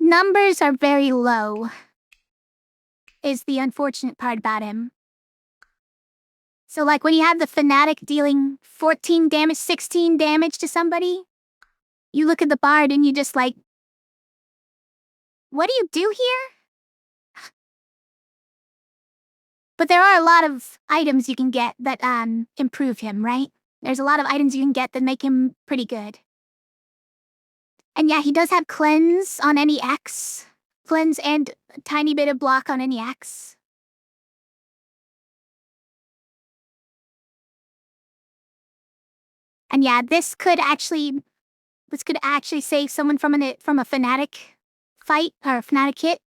numbers are very low, is the unfortunate part about him. So like when you have the fanatic dealing 14 damage, 16 damage to somebody, you look at the bard and you just like, what do you do here? But there are a lot of items you can get that improve him, right? There's a lot of items you can get that make him pretty good. And yeah, he does have cleanse on any X. Cleanse and a tiny bit of block on any X. And yeah, this could actually save someone from a fanatic fight or a fanatic hit.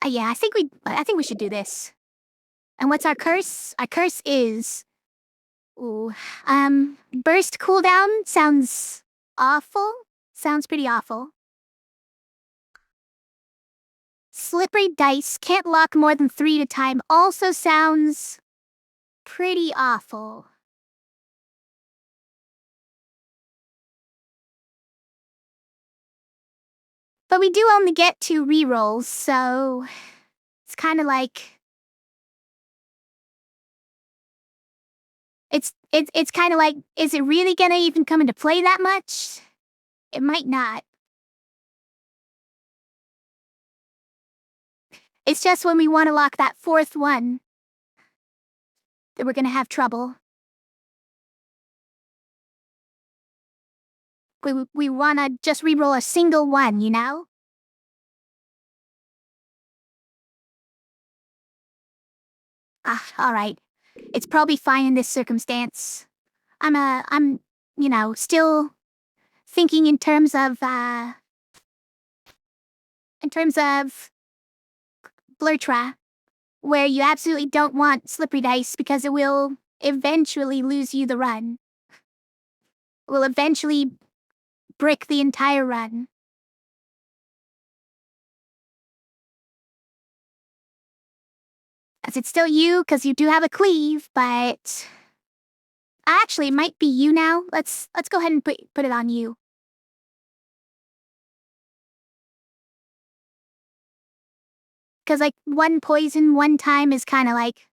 Yeah, I think we should do this. And what's our curse? Our curse is, burst cooldown sounds awful. Sounds pretty awful. Slippery dice can't lock more than 3 at a time also sounds pretty awful. But we do only get 2 rerolls, so it's kind of like it's kind of like, is it really gonna even come into play that much? It might not. It's just when we want to lock that 4th one that we're gonna have trouble. We wanna just reroll a single one, you know? Alright. It's probably fine in this circumstance. I'm, still thinking in terms of Blurtra, where you absolutely don't want slippery dice because it will eventually lose you the run. It will eventually brick the entire run. As it's still you, because you do have a cleave, but actually, it might be you now. Let's go ahead and put it on you. Because, like, 1 poison 1 time is kind of like,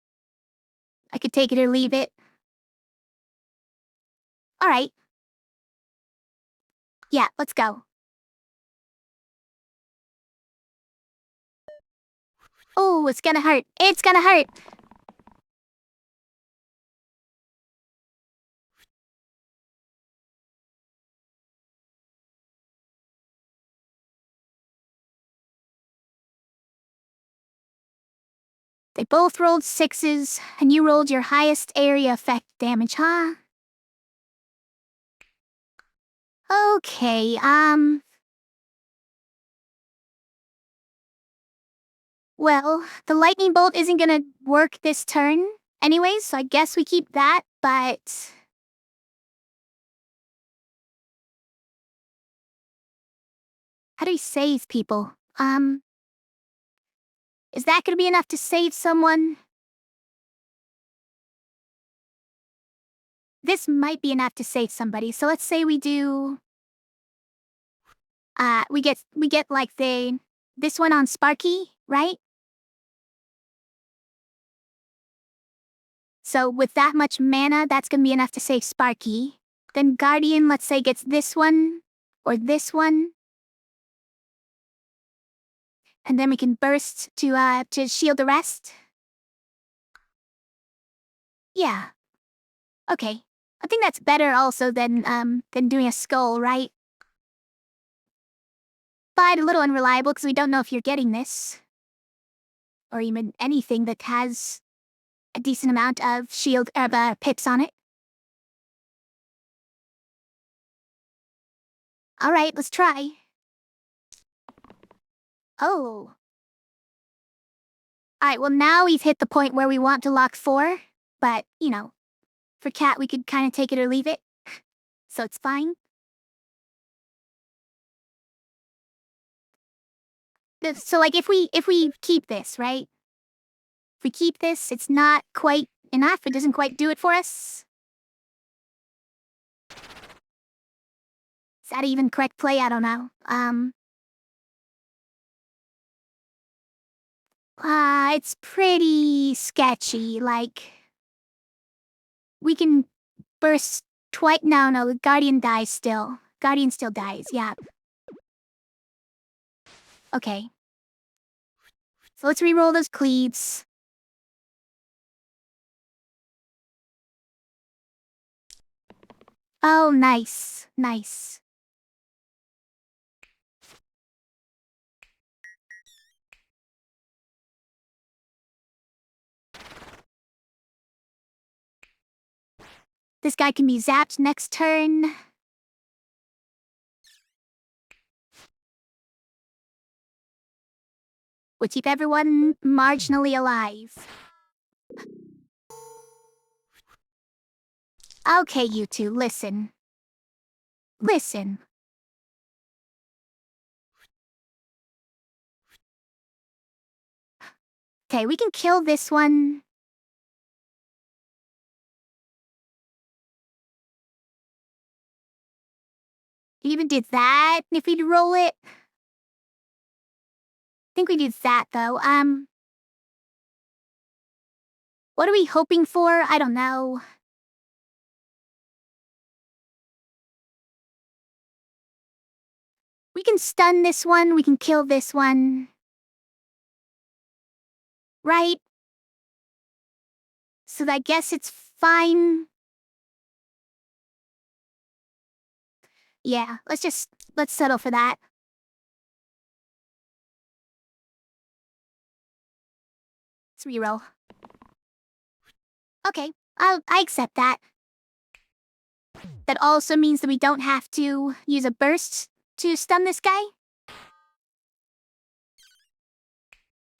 I could take it or leave it. Alright. Yeah, let's go. Oh, it's gonna hurt. It's gonna hurt. They both rolled 6s, and you rolled your highest area effect damage, huh? Okay, well, the lightning bolt isn't gonna work this turn anyways, so I guess we keep that, but how do we save people? Is that gonna be enough to save someone? This might be enough to save somebody, so let's say we do... we get like this one on Sparky, right? So with that much mana, that's gonna be enough to save Sparky. Then Guardian, let's say, gets this one, or this one. And then we can burst to shield the rest. Yeah. Okay. I think that's better also than doing a skull, right? But a little unreliable because we don't know if you're getting this. Or even anything that has a decent amount of shield, pips on it. Alright, let's try. Oh. Alright, well now we've hit the point where we want to lock 4. But, for Cat we could kind of take it or leave it. So it's fine. So like if we keep this, right? If we keep this, it's not quite enough. It doesn't quite do it for us. Is that even correct play? I don't know. It's pretty sketchy. Like, we can burst twice. No, the Guardian dies still. Guardian still dies, yeah. Okay. So let's re-roll those cleats. Oh, nice. Nice. This guy can be zapped next turn. We'll keep everyone marginally alive. Okay, you two, listen. Listen. Okay, we can kill this one. He even did that, if we'd roll it. I think we did that, though. What are we hoping for? I don't know. We can stun this one, we can kill this one. Right? So I guess it's fine. Yeah, let's settle for that. Let's reroll. Okay, I accept that. That also means that we don't have to use a burst to stun this guy.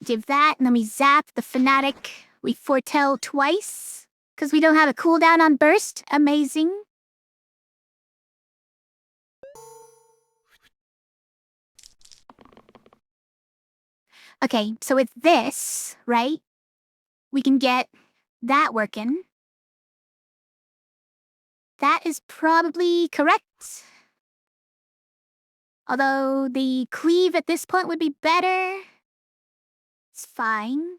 Give that, and then we zap the fanatic. We foretell twice, because we don't have a cooldown on burst. Amazing. Okay, so with this, right, we can get that working. That is probably correct. Although the cleave at this point would be better. It's fine.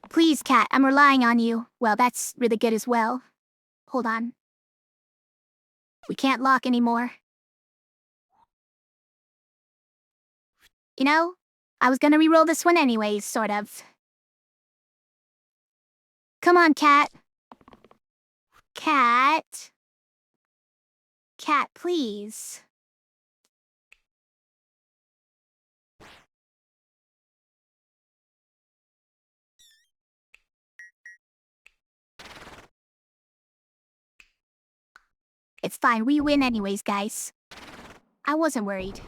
Please, Cat, I'm relying on you. Well, that's really good as well. Hold on. We can't lock anymore. You know, I was gonna re-roll this one anyways, sort of. Come on, Cat. Cat. Cat, please. It's fine, we win anyways, guys. I wasn't worried.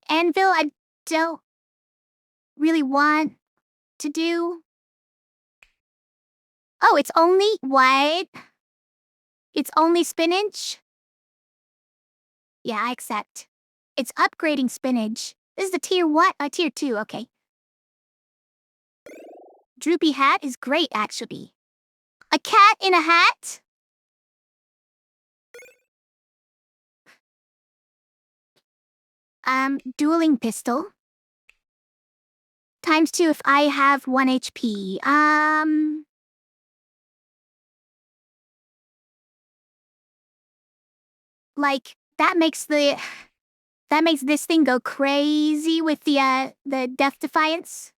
Anvil, I don't really want to do. Oh, it's only what? It's only spinach? Yeah, I accept. It's upgrading spinach. This is the tier what? Tier 2, okay. Droopy hat is great, actually. A cat in a hat? Dueling pistol. ×2 if I have 1 HP. Like, that makes this thing go crazy with the Death Defiance.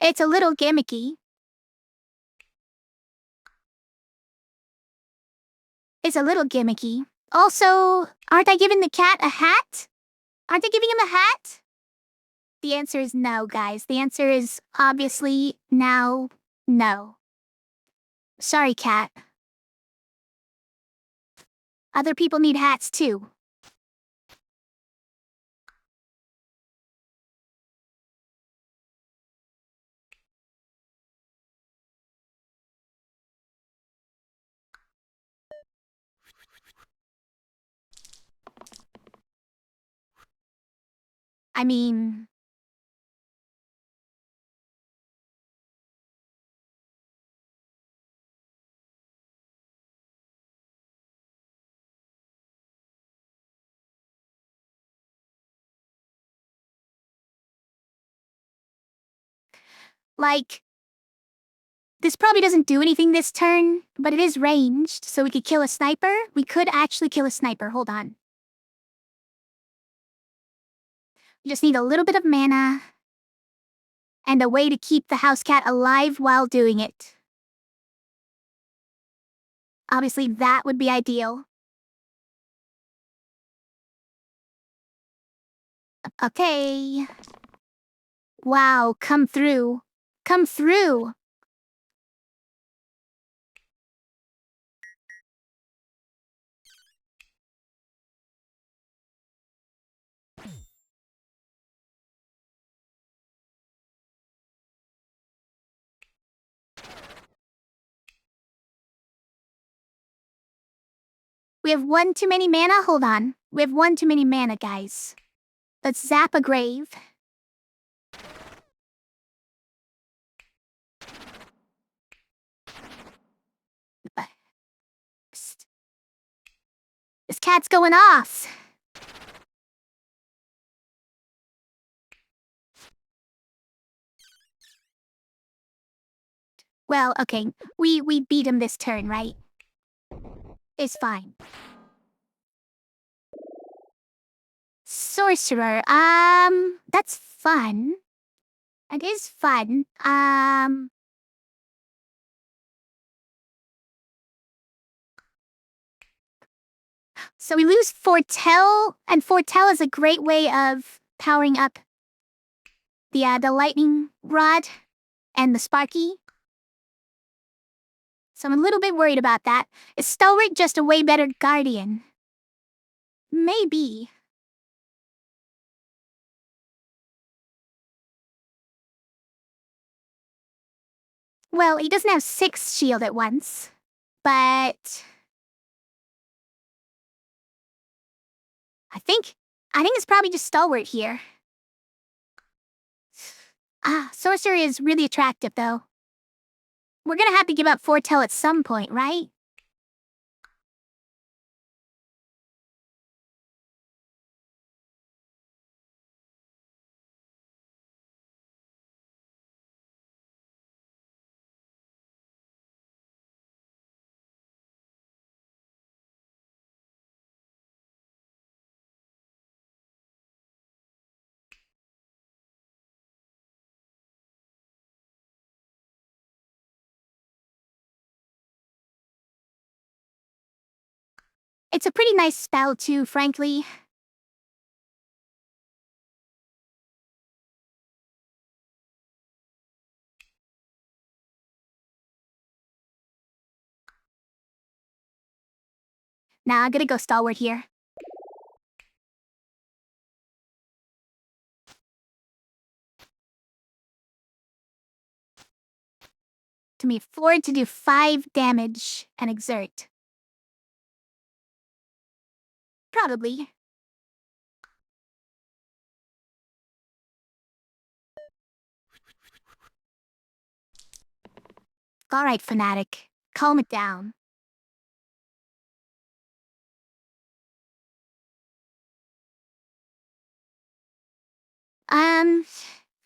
It's a little gimmicky. Also, aren't I giving the cat a hat? Aren't they giving him a hat? The answer is no, guys. The answer is obviously now no. Sorry, cat. Other people need hats too. I mean... Like... This probably doesn't do anything this turn, but it is ranged, so we could kill a sniper. We could actually kill a sniper, hold on. We just need a little bit of mana, and a way to keep the house cat alive while doing it. Obviously, that would be ideal. Okay. Wow, come through. Come through! We have one too many mana? Hold on. We have one too many mana, guys. Let's zap a grave. Psst. This cat's going off! Well, okay. We beat him this turn, right? It's fine. Sorcerer, that's fun. It is fun. So we lose Foretell, and Foretell is a great way of powering up the lightning rod and the sparky. So I'm a little bit worried about that. Is Stalwart just a way better guardian? Maybe. Well, he doesn't have 6 shield at once, but... I think it's probably just Stalwart here. Sorcerer is really attractive, though. We're gonna have to give up Foretell at some point, right? It's a pretty nice spell, too, frankly. Nah, I'm gonna go Stalwart here. To me, afford to do 5 damage and exert. Probably. Alright, Fanatic. Calm it down.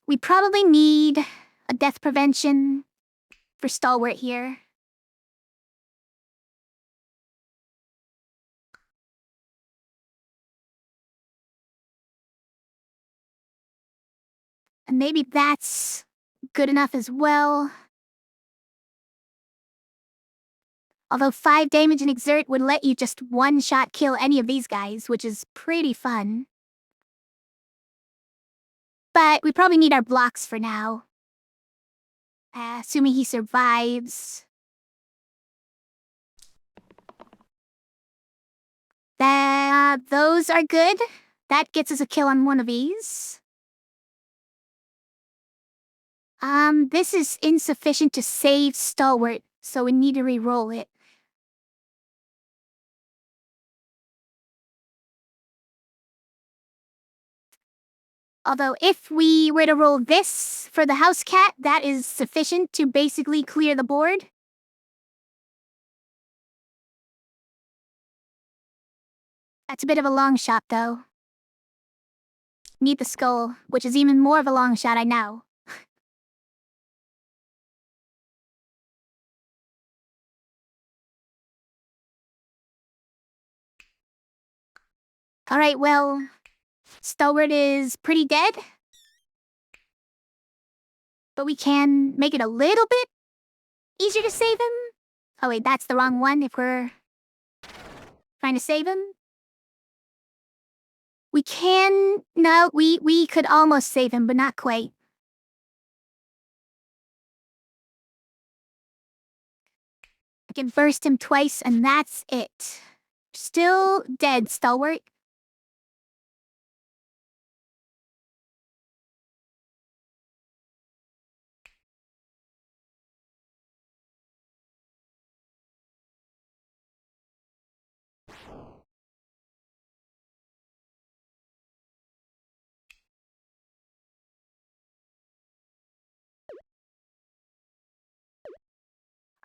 We probably need a death prevention for Stalwart here. And maybe that's good enough as well. Although 5 damage and exert would let you just one-shot kill any of these guys, which is pretty fun. But we probably need our blocks for now. Assuming he survives. Those are good. That gets us a kill on one of these. This is insufficient to save Stalwart, so we need to re-roll it. Although if we were to roll this for the house cat, that is sufficient to basically clear the board. That's a bit of a long shot, though. Need the skull, which is even more of a long shot, I know. Alright, well, Stalwart is pretty dead. But we can make it a little bit easier to save him. Oh wait, that's the wrong one if we're trying to save him. We can... No, we could almost save him, but not quite. I can burst him twice, and that's it. Still dead, Stalwart.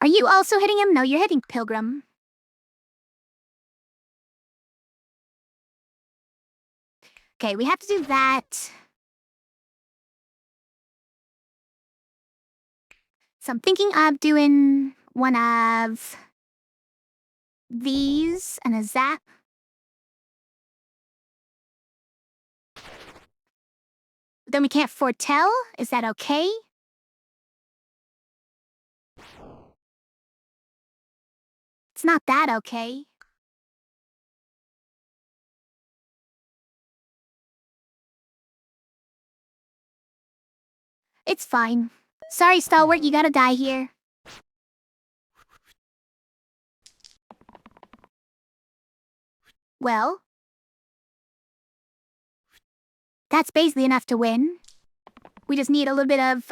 Are you also hitting him? No, you're hitting Pilgrim. Okay, we have to do that. So I'm thinking of doing one of these and a zap. Then we can't foretell? Is that okay? It's not that okay. It's fine. Sorry, Stalwart, you gotta die here. Well, that's basically enough to win. We just need a little bit of,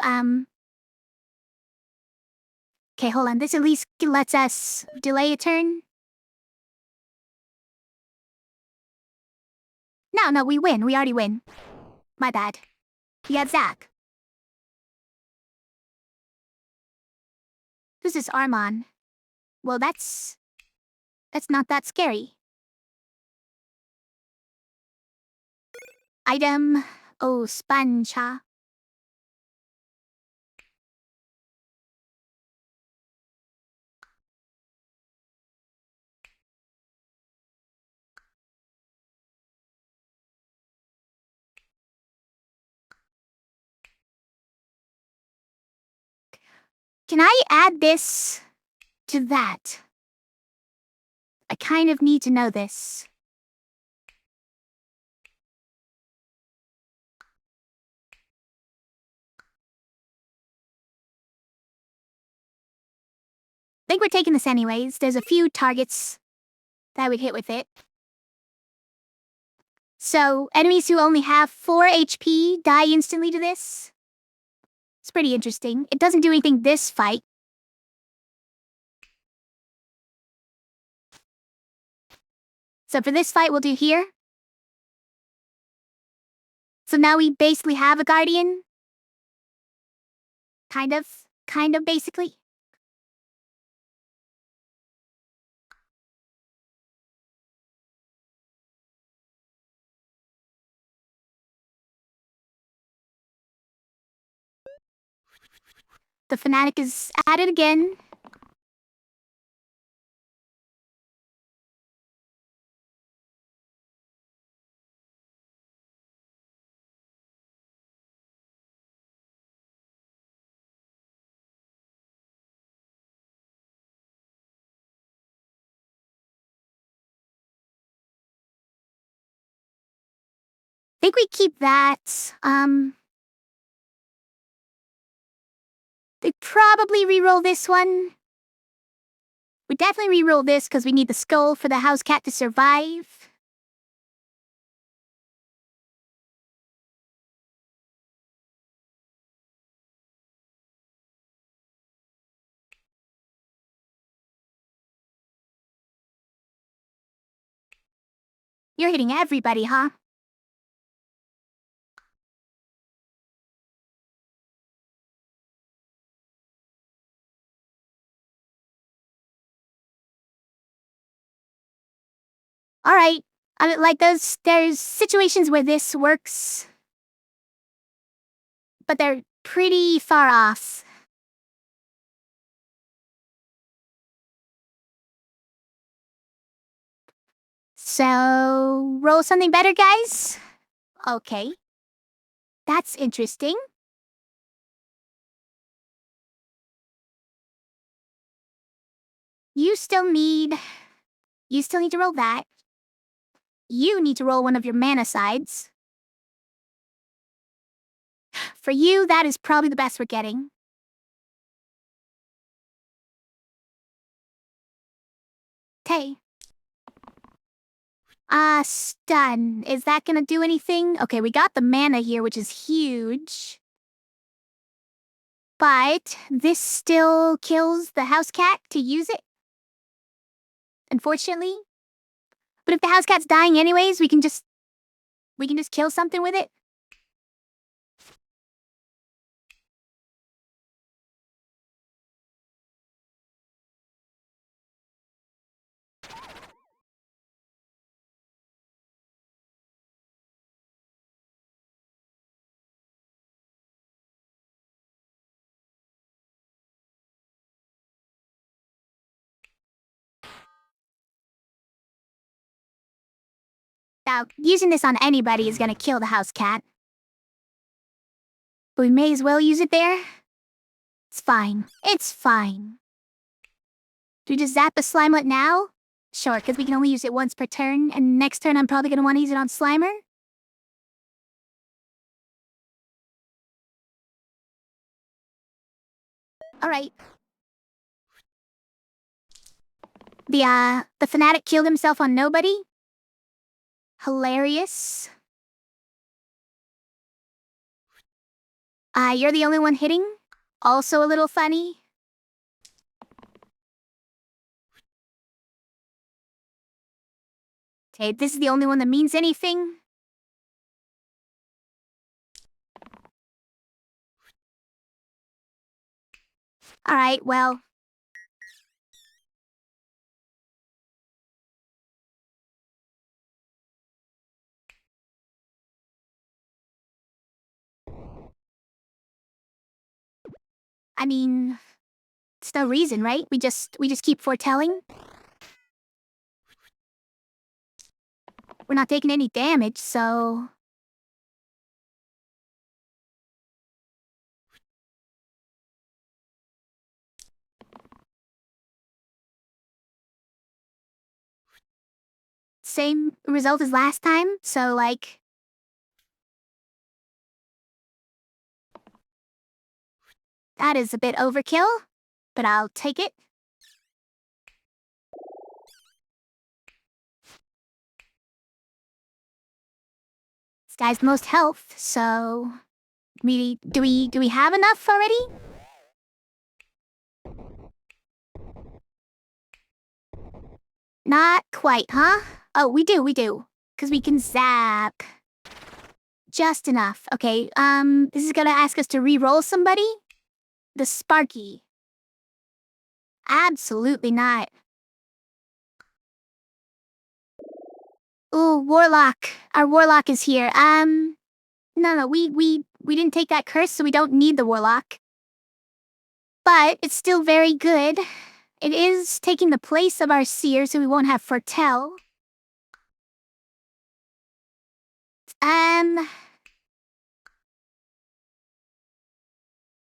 Okay, hold on. This at least lets us delay a turn. No, we win. We already win. My bad. We got Zach. Who's this Armon? Well, that's not that scary. Item... Oh, sponge, huh? Can I add this to that? I kind of need to know this. I think we're taking this anyways. There's a few targets that would hit with it. So, enemies who only have 4 HP die instantly to this. It's pretty interesting. It doesn't do anything this fight. So for this fight, we'll do here. So now we basically have a Guardian. Kind of, basically. The fanatic is at it again. I think we keep that. They probably reroll this one. We definitely reroll this because we need the skull for the house cat to survive. You're hitting everybody, huh? Alright. I mean, like, there's situations where this works, but they're pretty far off. So, roll something better, guys? Okay. That's interesting. You still need to roll that. You need to roll one of your mana sides. For you, that is probably the best we're getting. Okay. Stun. Is that gonna do anything? Okay, we got the mana here, which is huge. But this still kills the house cat to use it. Unfortunately. But if the house cat's dying anyways, we can just kill something with it. Now, using this on anybody is gonna kill the house cat. But we may as well use it there. It's fine. It's fine. Do we just zap the Slimelet now? Sure, because we can only use it once per turn, and next turn I'm probably gonna want to use it on Slimer. Alright. The fanatic killed himself on nobody? Hilarious. You're the only one hitting? Also a little funny. Okay, this is the only one that means anything. Alright, well. I mean, it's no reason, right? We just keep foretelling. We're not taking any damage, so... Same result as last time, so like... That is a bit overkill, but I'll take it. This guy's the most health, so... Do we have enough already? Not quite, huh? Oh, we do. Because we can zap. Just enough. Okay, this is gonna ask us to re-roll somebody? The Sparky. Absolutely not. Ooh, Warlock. Our Warlock is here. No, we didn't take that curse, so we don't need the Warlock. But it's still very good. It is taking the place of our Seer, so we won't have Foretell.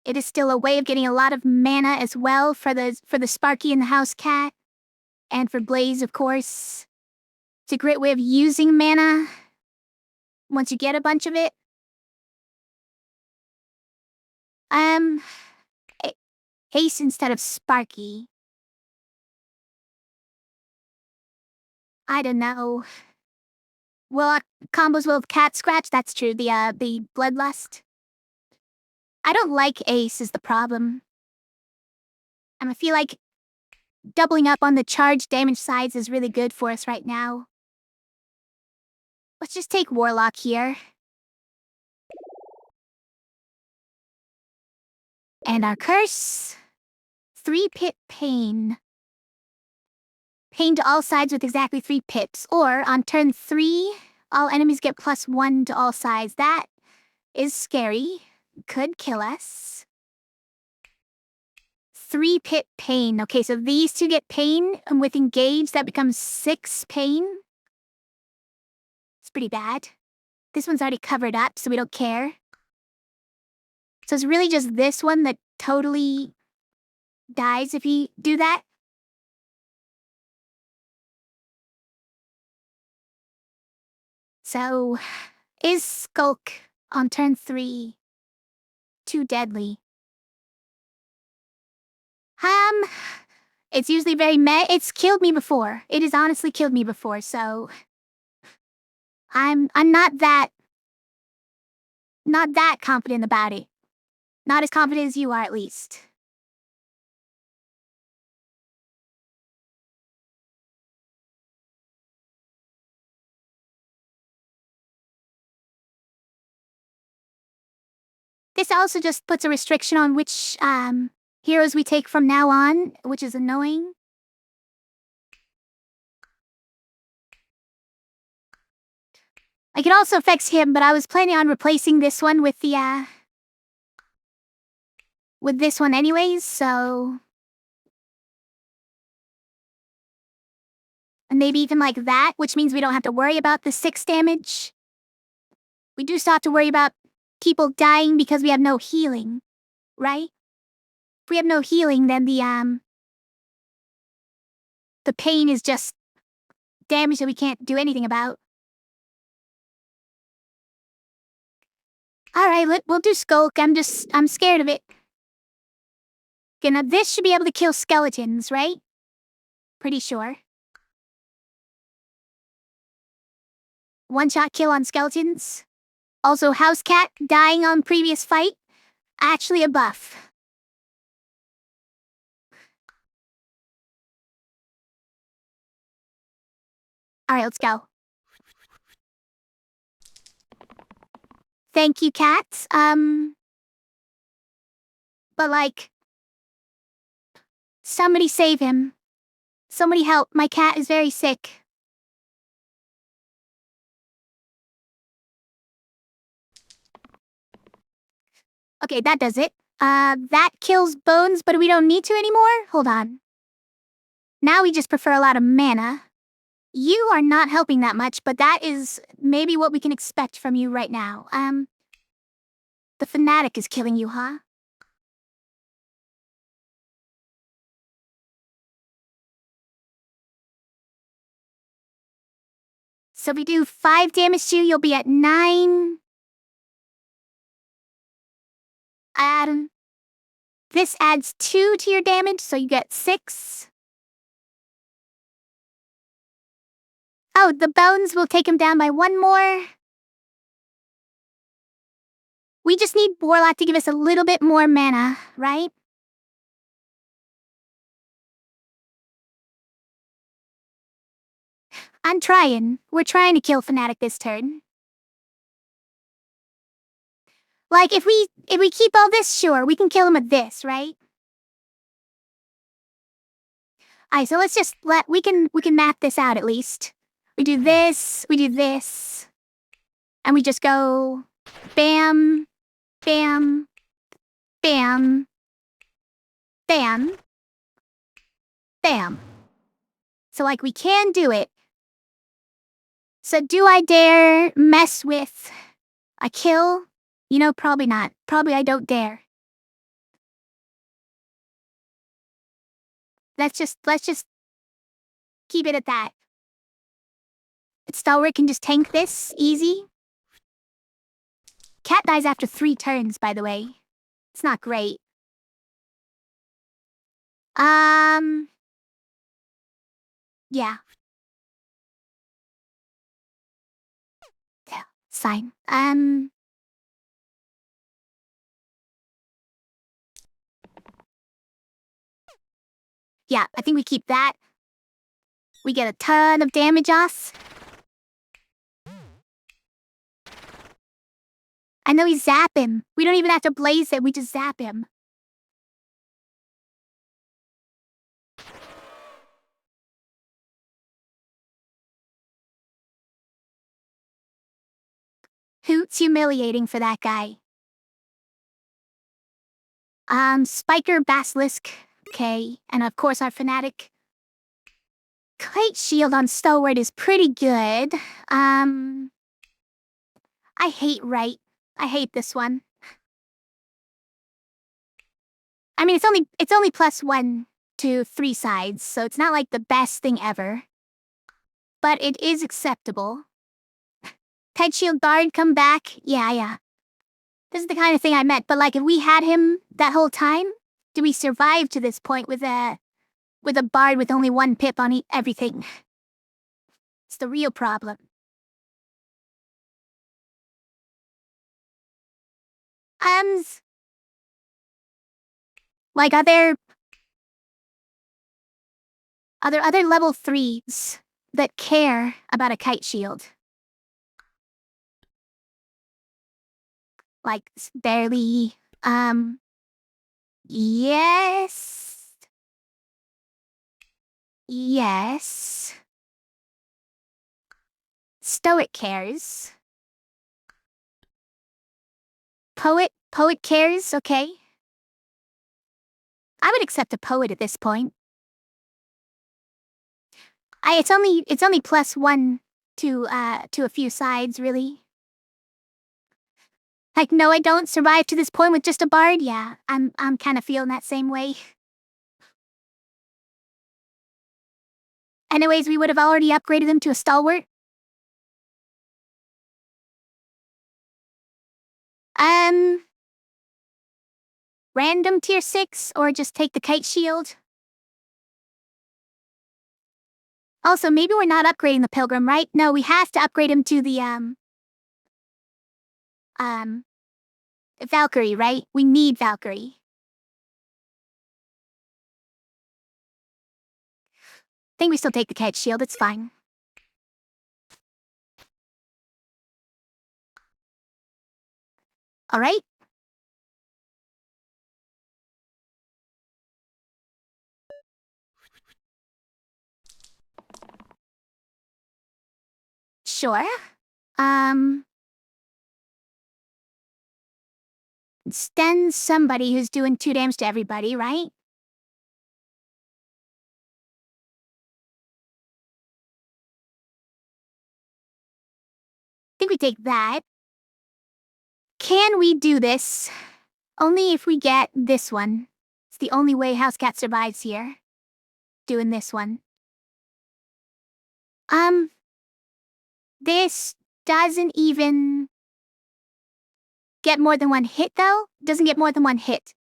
It is still a way of getting a lot of mana as well for the Sparky and the House Cat. And for Blaze, of course. It's a great way of using mana once you get a bunch of it. Haste instead of Sparky. I don't know. Well, combos with Cat Scratch, that's true. The Bloodlust. I don't like Ace is the problem. I feel like doubling up on the charge damage sides is really good for us right now. Let's just take Warlock here. And our curse. 3-Pit Pain. pain to all sides with exactly 3 pips. Or, on turn 3, all enemies get +1 to all sides. That is scary. Could kill us. 3 pip pain. Okay, so these two get pain, and with engage, that becomes 6 pain. It's pretty bad. This one's already covered up, so we don't care. So it's really just this one that totally dies if you do that. So, is Skulk on turn 3 too deadly? It's usually very it's killed me before. It has honestly killed me before, so I'm not that confident about it. Not as confident as you are, at least. This also just puts a restriction on which heroes we take from now on, which is annoying. Like, it also affects him, but I was planning on replacing this one with the, with this one anyways, so... And maybe even like that, which means we don't have to worry about the 6 damage. We do still have to worry about people dying because we have no healing, right? If we have no healing, then the pain is just damage that we can't do anything about. Alright, we'll do Skulk. I'm scared of it. Okay, now this should be able to kill skeletons, right? Pretty sure. One-shot kill on skeletons. Also, House Cat dying on previous fight. Actually a buff. Alright, let's go. Thank you, cats. But like... Somebody save him. Somebody help. My cat is very sick. Okay, that does it. That kills bones, but we don't need to anymore? Hold on. Now we just prefer a lot of mana. You are not helping that much, but that is maybe what we can expect from you right now. The fanatic is killing you, huh? So if we do 5 damage to you, you'll be at 9. This adds 2 to your damage, so you get 6. Oh, the bones will take him down by 1 more. We just need Warlock to give us a little bit more mana, right? I'm trying. We're trying to kill Fanatic this turn. Like, if we keep all this, sure, we can kill him with this, right? Alright, so let's just we can map this out at least. We do this, and we just go bam, bam, bam, bam, bam. So, like, we can do it. So do I dare mess with a kill? You know, probably not. Probably I don't dare. Let's just keep it at that. Stalwart can just tank this, easy. Cat dies after 3 turns, by the way. It's not great. Yeah. Yeah, fine. Yeah, I think we keep that. We get a ton of damage off. I know we zap him. We don't even have to blaze it, we just zap him. It's humiliating for that guy. Spiker, Basilisk, okay, and of course our fanatic. Kite shield on Stalwart is pretty good. I hate right. I hate this one. I mean, it's only +1 to 3 sides, so it's not like the best thing ever. But it is acceptable. Kite shield Bard come back. Yeah. This is the kind of thing I meant, but like if we had him that whole time, do we survive to this point with a Bard with only 1 pip on everything? It's the real problem. Like are there other level 3s that care about a kite shield? Like barely, yes. Yes. Stoic cares. Poet cares, okay. I would accept a poet at this point. It's only +1 to a few sides, really. Like, no, I don't survive to this point with just a bard. Yeah, I'm kind of feeling that same way. Anyways, we would have already upgraded him to a stalwart. Random tier 6, or just take the kite shield. Also, maybe we're not upgrading the pilgrim, right? No, we have to upgrade him to the, Valkyrie, right? We need Valkyrie. I think we still take the kite shield, it's fine. Alright? Sure. Sten's somebody who's doing 2 damage to everybody, right? I think we take that. Can we do this? Only if we get this one. It's the only way House Cat survives here. Doing this one. This doesn't even get more than 1 hit, though? Doesn't get more than 1 hit.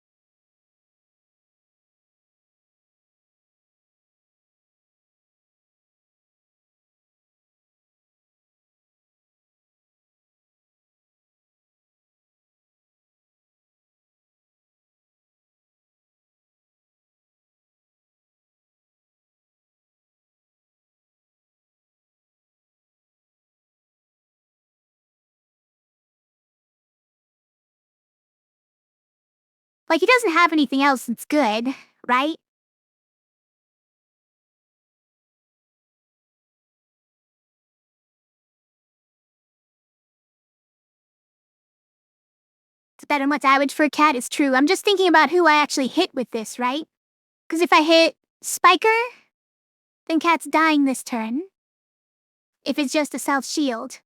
Like, he doesn't have anything else that's good, right? It's better than what's average for a cat, it's true. I'm just thinking about who I actually hit with this, right? Because if I hit Spiker, then Cat's dying this turn. If it's just a self shield.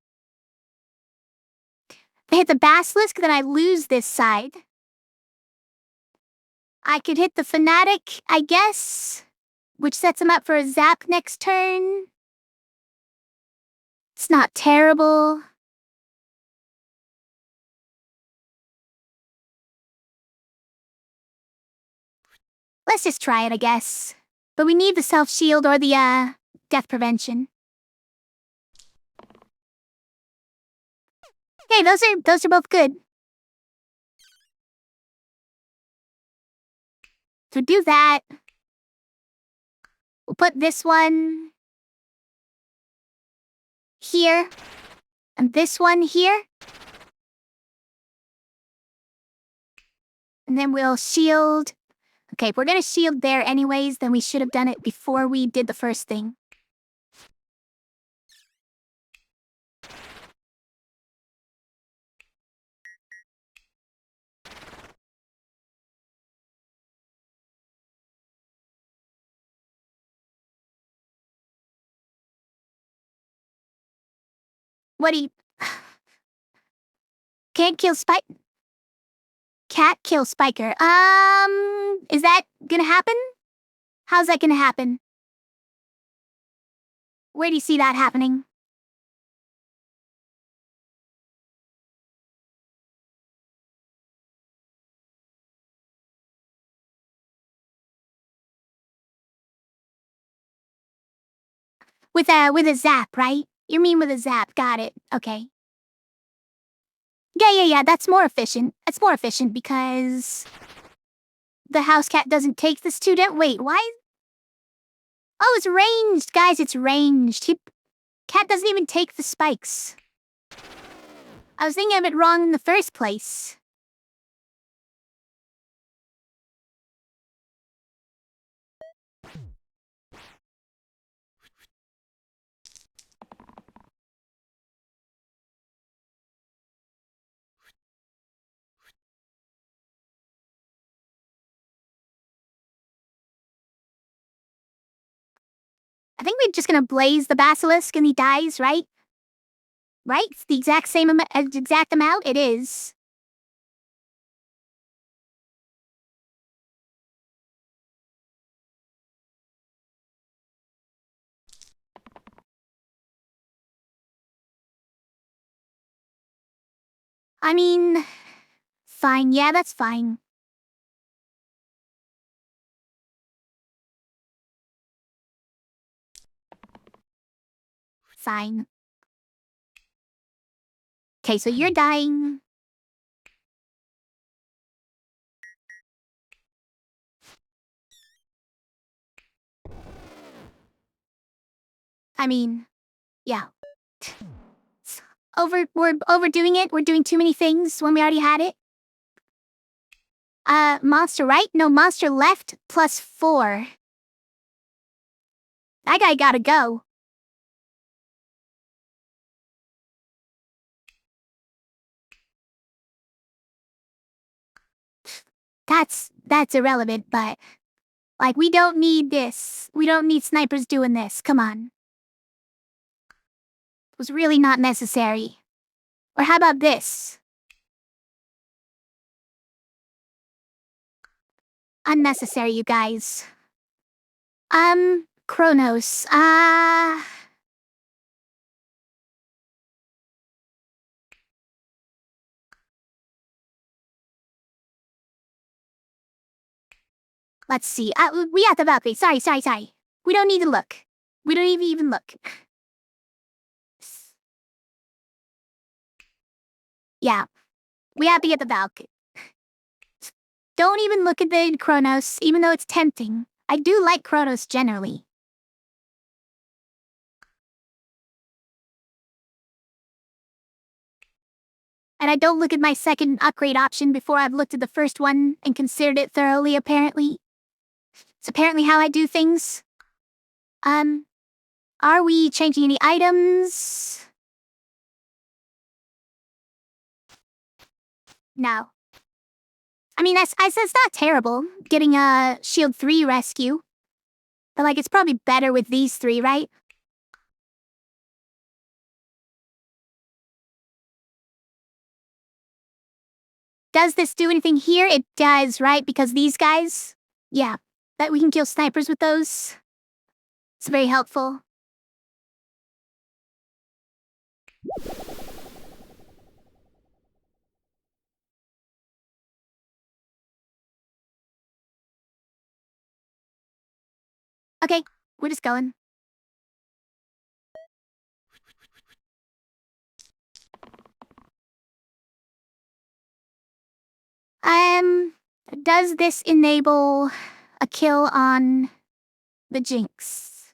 If I hit the Basilisk, then I lose this side. I could hit the Fanatic, I guess, which sets him up for a zap next turn. It's not terrible. Let's just try it, I guess. But we need the self-shield or the, death prevention. Okay, those are both good. So do that. We'll put this one here, and this one here. And then we'll shield. Okay, if we're gonna shield there anyways, then we should have done it before we did the first thing. What do you... Can't kill Spike... Cat kill Spiker. Is that gonna happen? How's that gonna happen? Where do you see that happening? With a zap, right? You mean with a zap, got it. Okay. Yeah, that's more efficient. That's more efficient because... The house cat doesn't take the student. Wait, why? Oh, it's ranged. Guys, it's ranged. Cat doesn't even take the spikes. I was thinking of it wrong in the first place. I think we're just gonna blaze the basilisk and he dies, right? Right? It's the exact same exact amount? It is. I mean... Fine, yeah, that's fine. Fine. Okay, so you're dying. I mean, yeah. We're overdoing it. We're doing too many things when we already had it. Monster right? No, monster left +4. That guy gotta go. That's irrelevant, but... Like, we don't need this. We don't need snipers doing this. Come on. It was really not necessary. Or how about this? Unnecessary, you guys. Kronos. Let's see. We have the Valkyrie. Sorry. We don't need to look. We don't even look. Yeah. We have to get the Valkyrie. Don't even look at the Kronos, even though it's tempting. I do like Kronos generally. And I don't look at my second upgrade option before I've looked at the first one and considered it thoroughly, apparently. It's apparently how I do things. Are we changing any items? No. I mean, it's not terrible, getting a Shield 3 rescue. But, like, it's probably better with these 3, right? Does this do anything here? It does, right? Because these guys? Yeah, that we can kill snipers with those. It's very helpful. Okay, we're just going. Does this enable a kill on the Jinx?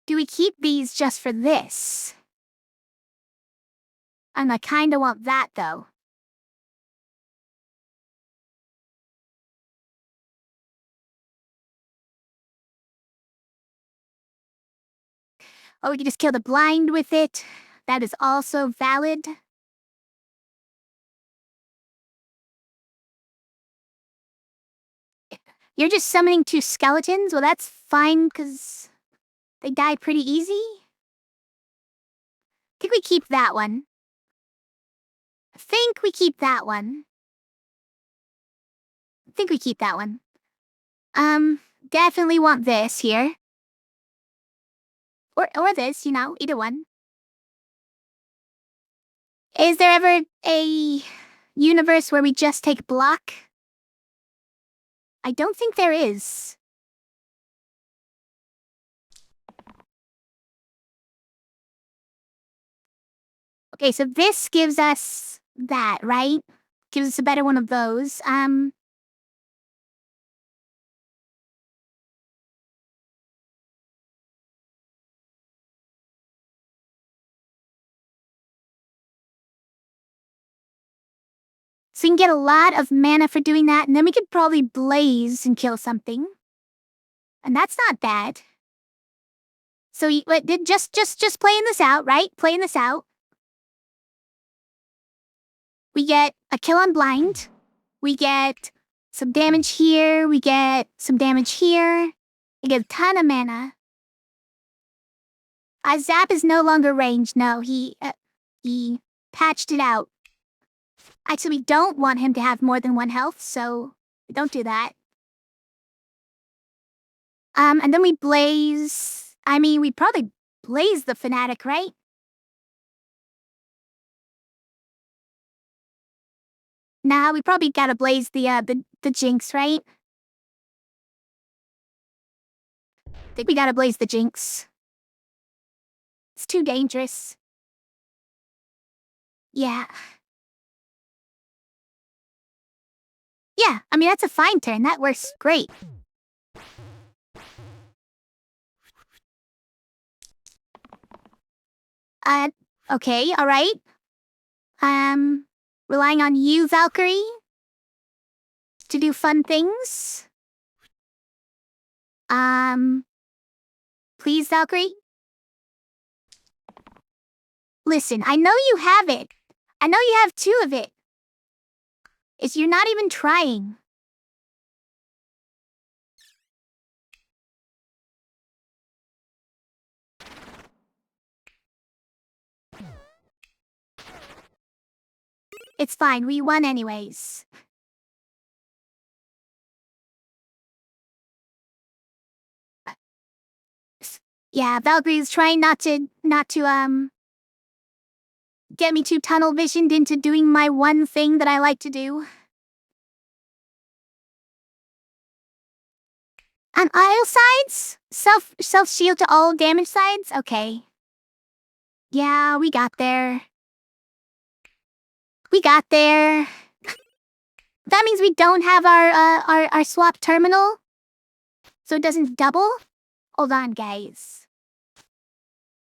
Do we keep these just for this? And I kinda want that, though. Oh, we can just kill the blind with it. That is also valid. You're just summoning 2 skeletons? Well, that's fine, because they died pretty easy. I think we keep that one. Definitely want this here. Or this, you know, either one. Is there ever a universe where we just take block? I don't think there is. Okay, so this gives us that, right? Gives us a better one of those. So we can get a lot of mana for doing that, and then we could probably blaze and kill something. And that's not bad. So just playing this out, right? Playing this out. We get a kill on blind. We get some damage here. We get some damage here. We get a ton of mana. Zap is no longer ranged. No, he patched it out. Actually, we don't want him to have more than 1 health, so we don't do that. And then we blaze. I mean, we probably blaze the fanatic, right? Nah, we probably gotta blaze the jinx, right? I think we gotta blaze the jinx. It's too dangerous. Yeah. Yeah, I mean, that's a fine turn. That works great. Okay, alright. Relying on you, Valkyrie, to do fun things. Please, Valkyrie? Listen, I know you have it. I know you have 2 of it. You're not even trying. It's fine, we won anyways. Yeah, Valkyrie's trying not to get me too tunnel visioned into doing my one thing that I like to do. On all sides? Self-shield to all damage sides? Okay. Yeah, we got there. We got there. That means we don't have our swap terminal? So it doesn't double? Hold on, guys.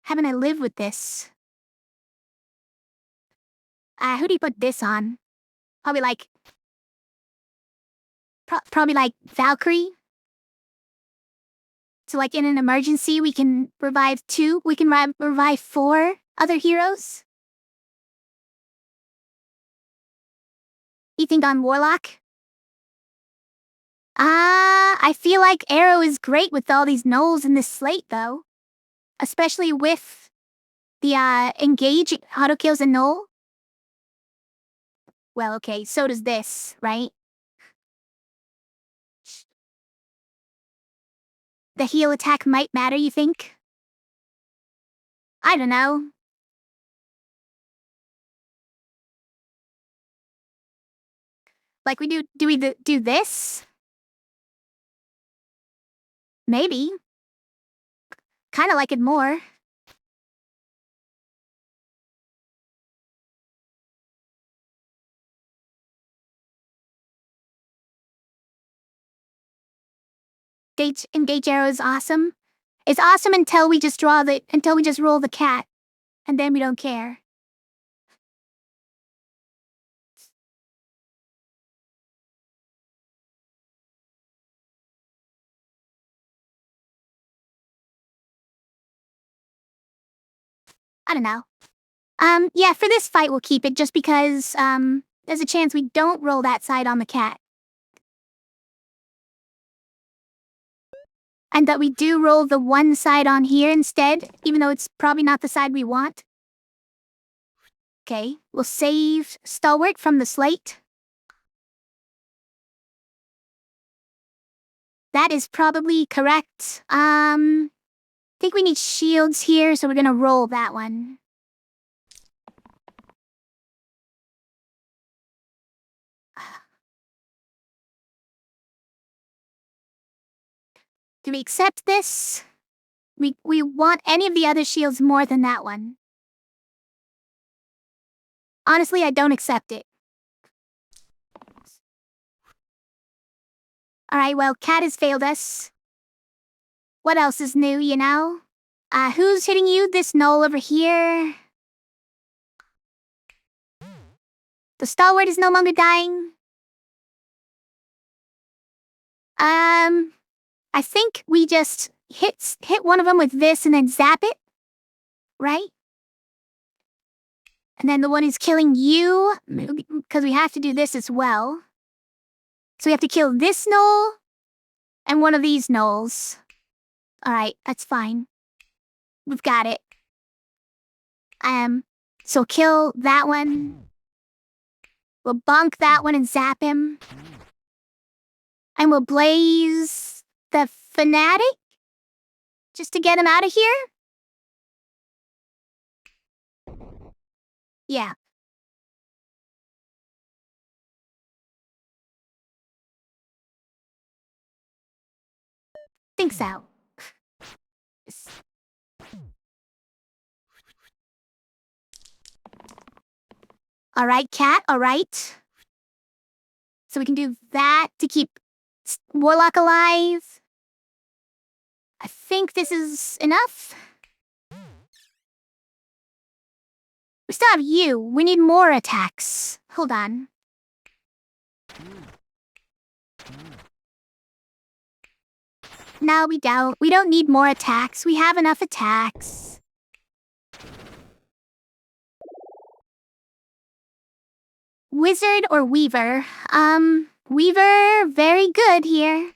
Haven't I lived with this? Who do you put this on? Probably like Valkyrie. So like in an emergency, we can revive 2. We can revive 4 other heroes. You think on Warlock? I feel like Arrow is great with all these nulls in this slate, though. Especially with the, engage auto kills a null. Well, okay, so does this, right? The heal attack might matter, you think? I don't know. Like we do we do this? Maybe. Kinda like it more. Engage arrow is awesome. It's awesome until we just roll the cat. And then we don't care. I don't know. Yeah, for this fight we'll keep it just because, there's a chance we don't roll that side on the cat. And that we do roll the one side on here instead, even though it's probably not the side we want. Okay, we'll save Stalwart from the slate. That is probably correct. I think we need shields here, so we're gonna roll that one. Do we accept this? We want any of the other shields more than that one. Honestly, I don't accept it. Alright, well, Cat has failed us. What else is new, you know? Who's hitting you? This Knoll over here. The Stalwart is no longer dying. I think we just hit one of them with this and then zap it, right? And then the one who's killing you, because we have to do this as well. So we have to kill this Knoll and one of these Knolls. Alright, that's fine. We've got it. So kill that one. We'll bonk that one and zap him. And we'll blaze the fanatic just to get him out of here. Yeah. Think so. Alright, Cat, alright. So we can do that to keep Warlock alive. I think this is enough. We still have you. We need more attacks. Hold on. No, we don't. We don't need more attacks. We have enough attacks. Wizard or Weaver? Weaver, very good here.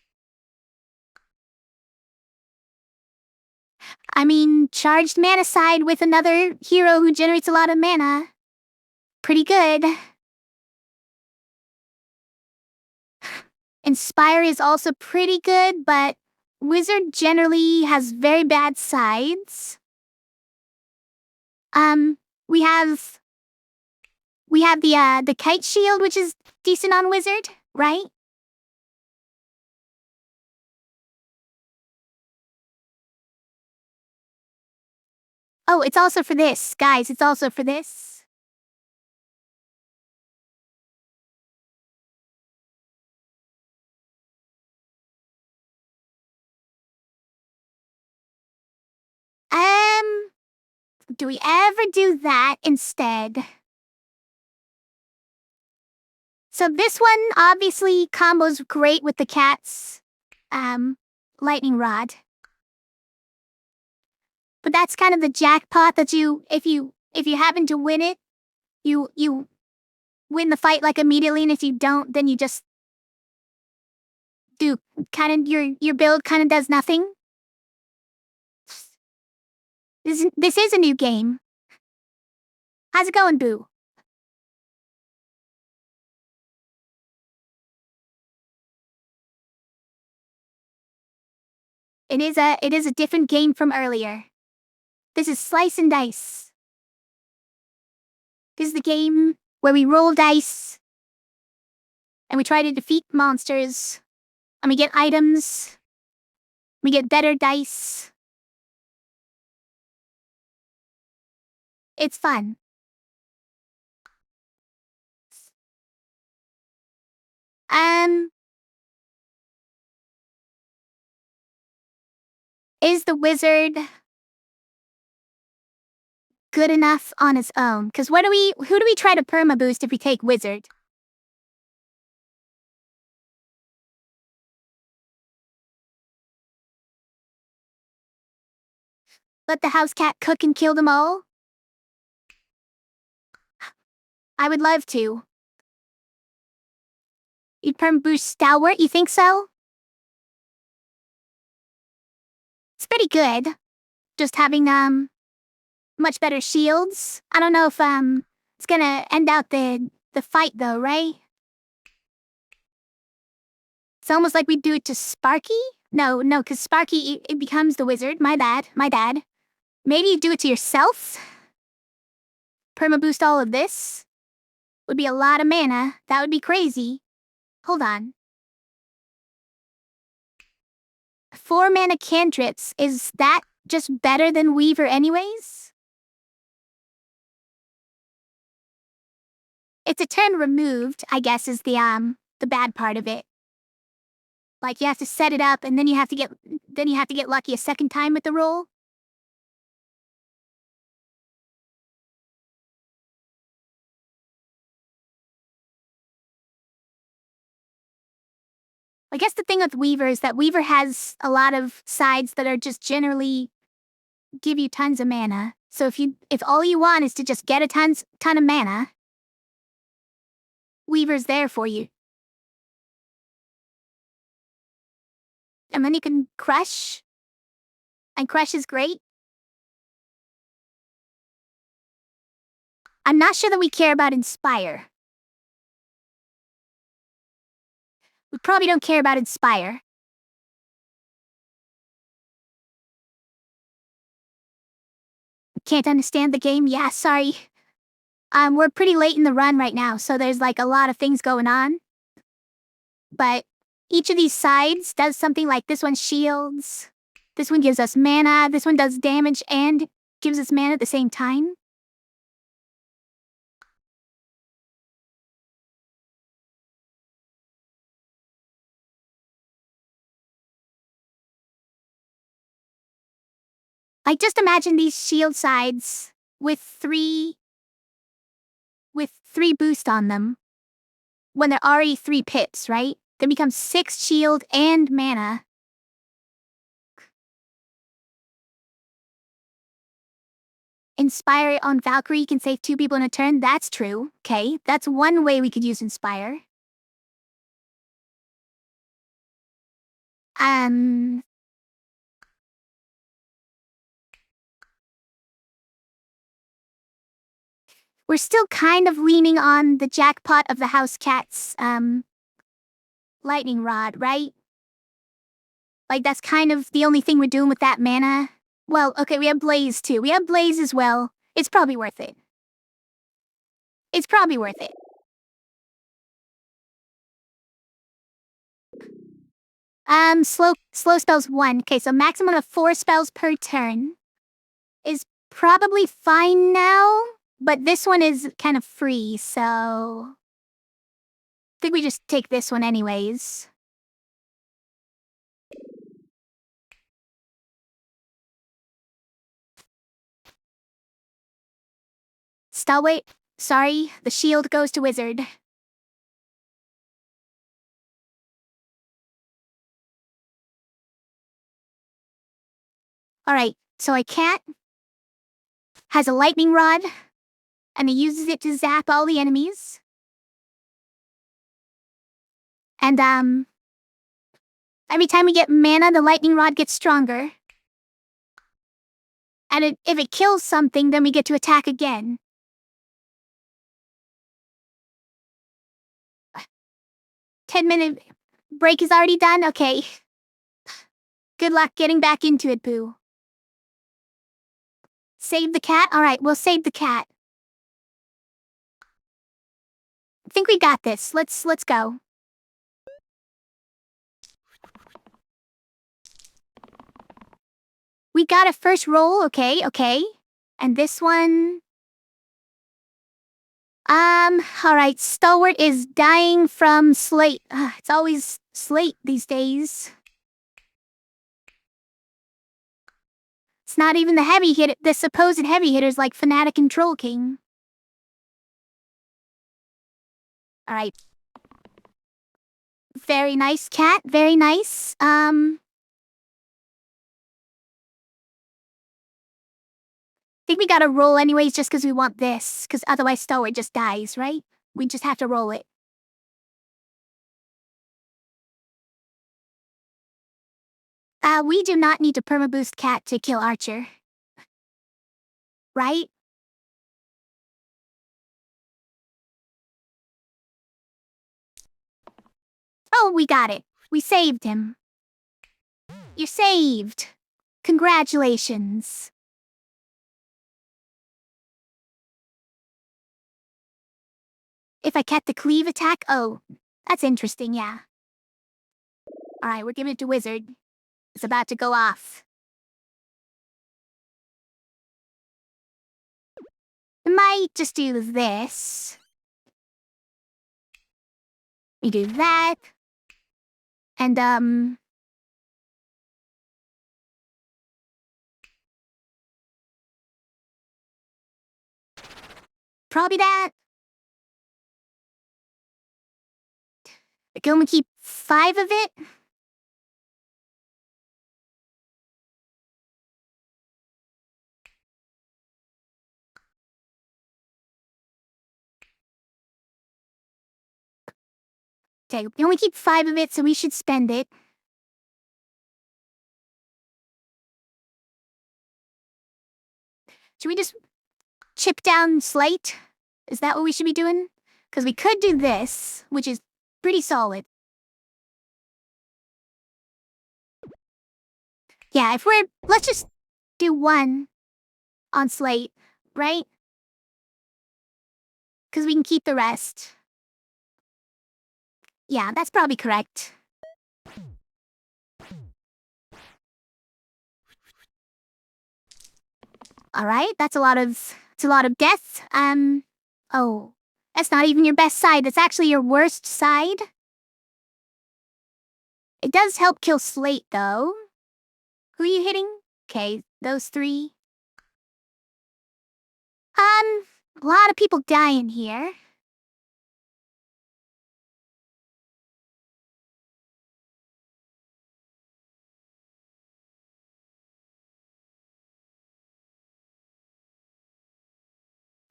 I mean, charged mana side with another hero who generates a lot of mana. Pretty good. Inspire is also pretty good, but Wizard generally has very bad sides. We have the Kite Shield, which is decent on Wizard, right? Oh, it's also for this. Guys, it's also for this. Do we ever do that instead? So this one obviously combos great with the Cat's, lightning rod. But that's kind of the jackpot that if you happen to win it, you win the fight like immediately, and if you don't, then you just do kind of your build kind of does nothing. This is a new game. How's it going, Boo? It is a different game from earlier. This is Slice and Dice. This is the game where we roll dice and we try to defeat monsters, and we get items. We get better dice. It's fun. Is the wizard good enough on its own? Because who do we try to perma boost if we take wizard? Let the house cat cook and kill them all? I would love to. You'd perm boost Stalwart, you think so? It's pretty good. Just having, much better shields. I don't know if, it's gonna end out the fight though, right? It's almost like we do it to Sparky? No, because Sparky, it becomes the wizard. My bad. Maybe you do it to yourself? Perma boost all of this? Would be a lot of mana. That would be crazy. Hold on. 4 mana cantrips. Is that just better than Weaver anyways? It's a turn removed, I guess, is the bad part of it. Like, you have to set it up, and then you have to get lucky a second time with the roll. I guess the thing with Weaver is that Weaver has a lot of sides that are just generally give you tons of mana. So if all you want is to just get a ton of mana, Weaver's there for you. And then you can crush. And crush is great. I'm not sure that we care about inspire. We probably don't care about inspire. Can't understand the game? Yeah, sorry. We're pretty late in the run right now, so there's like a lot of things going on. But each of these sides does something. Like this one shields. This one gives us mana. This one does damage and gives us mana at the same time. Like, just imagine these shield sides with three boost on them. When they're already 3 pips, right? They become 6 shield and mana. Inspire on Valkyrie can save 2 people in a turn. That's true. Okay, that's one way we could use Inspire. We're still kind of leaning on the jackpot of the house cat's, lightning rod, right? Like, that's kind of the only thing we're doing with that mana. Well, okay, we have Blaze too. We have Blaze as well. It's probably worth it. It's probably worth it. Slow spells 1. Okay, so maximum of 4 spells per turn is probably fine now, but this one is kind of free, so I think we just take this one anyways. Stalwart, sorry, the shield goes to wizard. Alright, so a cat has a lightning rod, and he uses it to zap all the enemies. And, every time we get mana, the lightning rod gets stronger. And if it kills something, then we get to attack again. 10-minute break is already done? Okay. Good luck getting back into it, Boo. Save the cat? Alright, we'll save the cat. I think we got this. Let's go. We got a first roll, okay. And this one... alright, Stalwart is dying from slate. It's always slate these days. It's not even the heavy hit, the supposed heavy hitters like Fanatic and Troll King. Alright. Very nice, cat, very nice. I think we gotta roll anyways just because we want this, because otherwise Stalwart just dies, right? We just have to roll it. We do not need to permaboost Cat to kill Archer. Right? Oh, we got it. We saved him. You're saved. Congratulations. If I kept the cleave attack, oh, that's interesting, yeah. Alright, we're giving it to Wizard. It's about to go off. I might just do this. We do that. And, probably that. Can we keep 5 of it? Okay, we only keep 5 of it, so we should spend it. Should we just chip down Slate? Is that what we should be doing? Because we could do this, which is pretty solid. Yeah, let's just do 1 on Slate, right? Because we can keep the rest. Yeah, that's probably correct. Alright, it's a lot of death. Oh, that's not even your best side. That's actually your worst side. It does help kill Slate, though. Who are you hitting? Okay, those 3. A lot of people dying here.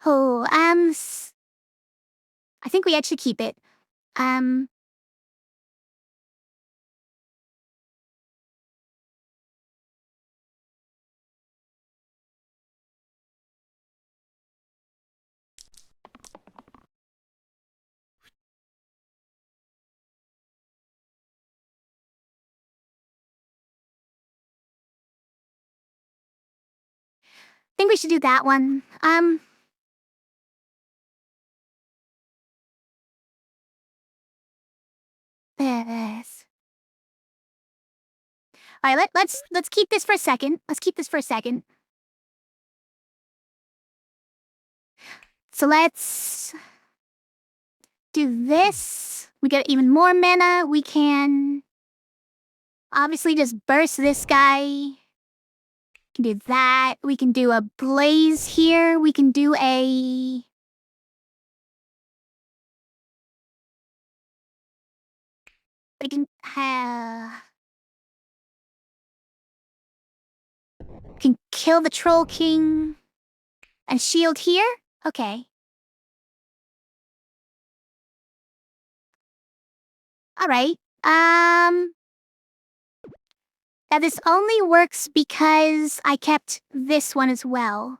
Oh, I think we actually keep it. I think we should do that one. This. Alright, let's keep this for a second. Let's keep this for a second. So let's do this. We get even more mana. We can obviously just burst this guy. We can do that. We can do a blaze here. We can do a... We can kill the Troll King and shield here? Okay. Alright. Now this only works because I kept this one as well.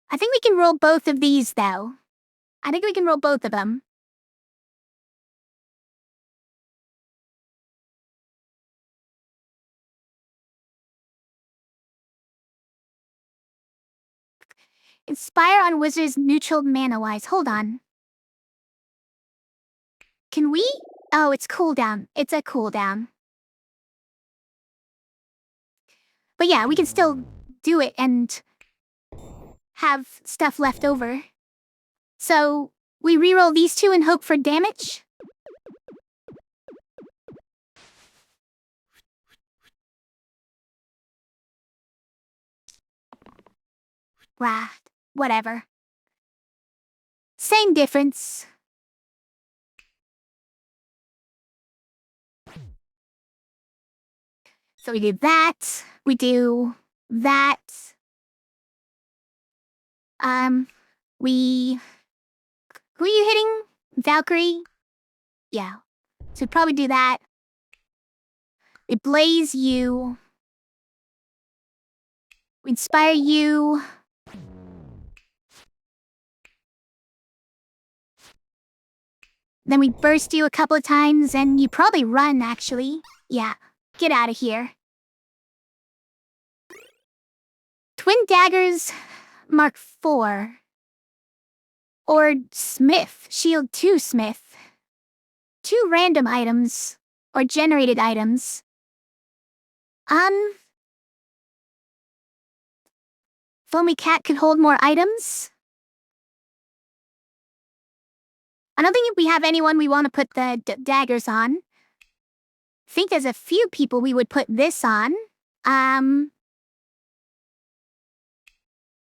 I think we can roll both of these, though. I think we can roll both of them. Inspire on Wizard's neutral mana-wise. Hold on. Can we? Oh, it's cooldown. It's a cooldown. But yeah, we can still do it and have stuff left over. So, we reroll these 2 and hope for damage? Rah, whatever. Same difference. So we do that. We do that. Who are you hitting? Valkyrie? Yeah. So we'd probably do that. We blaze you. We inspire you. Then we burst you a couple of times, and you probably run, actually. Yeah, get out of here. Twin Daggers, Mark 4. Or Smith, Shield 2 Smith. 2 random items, or generated items. Foamy Cat could hold more items? I don't think we have anyone we want to put the daggers on. Think there's a few people we would put this on.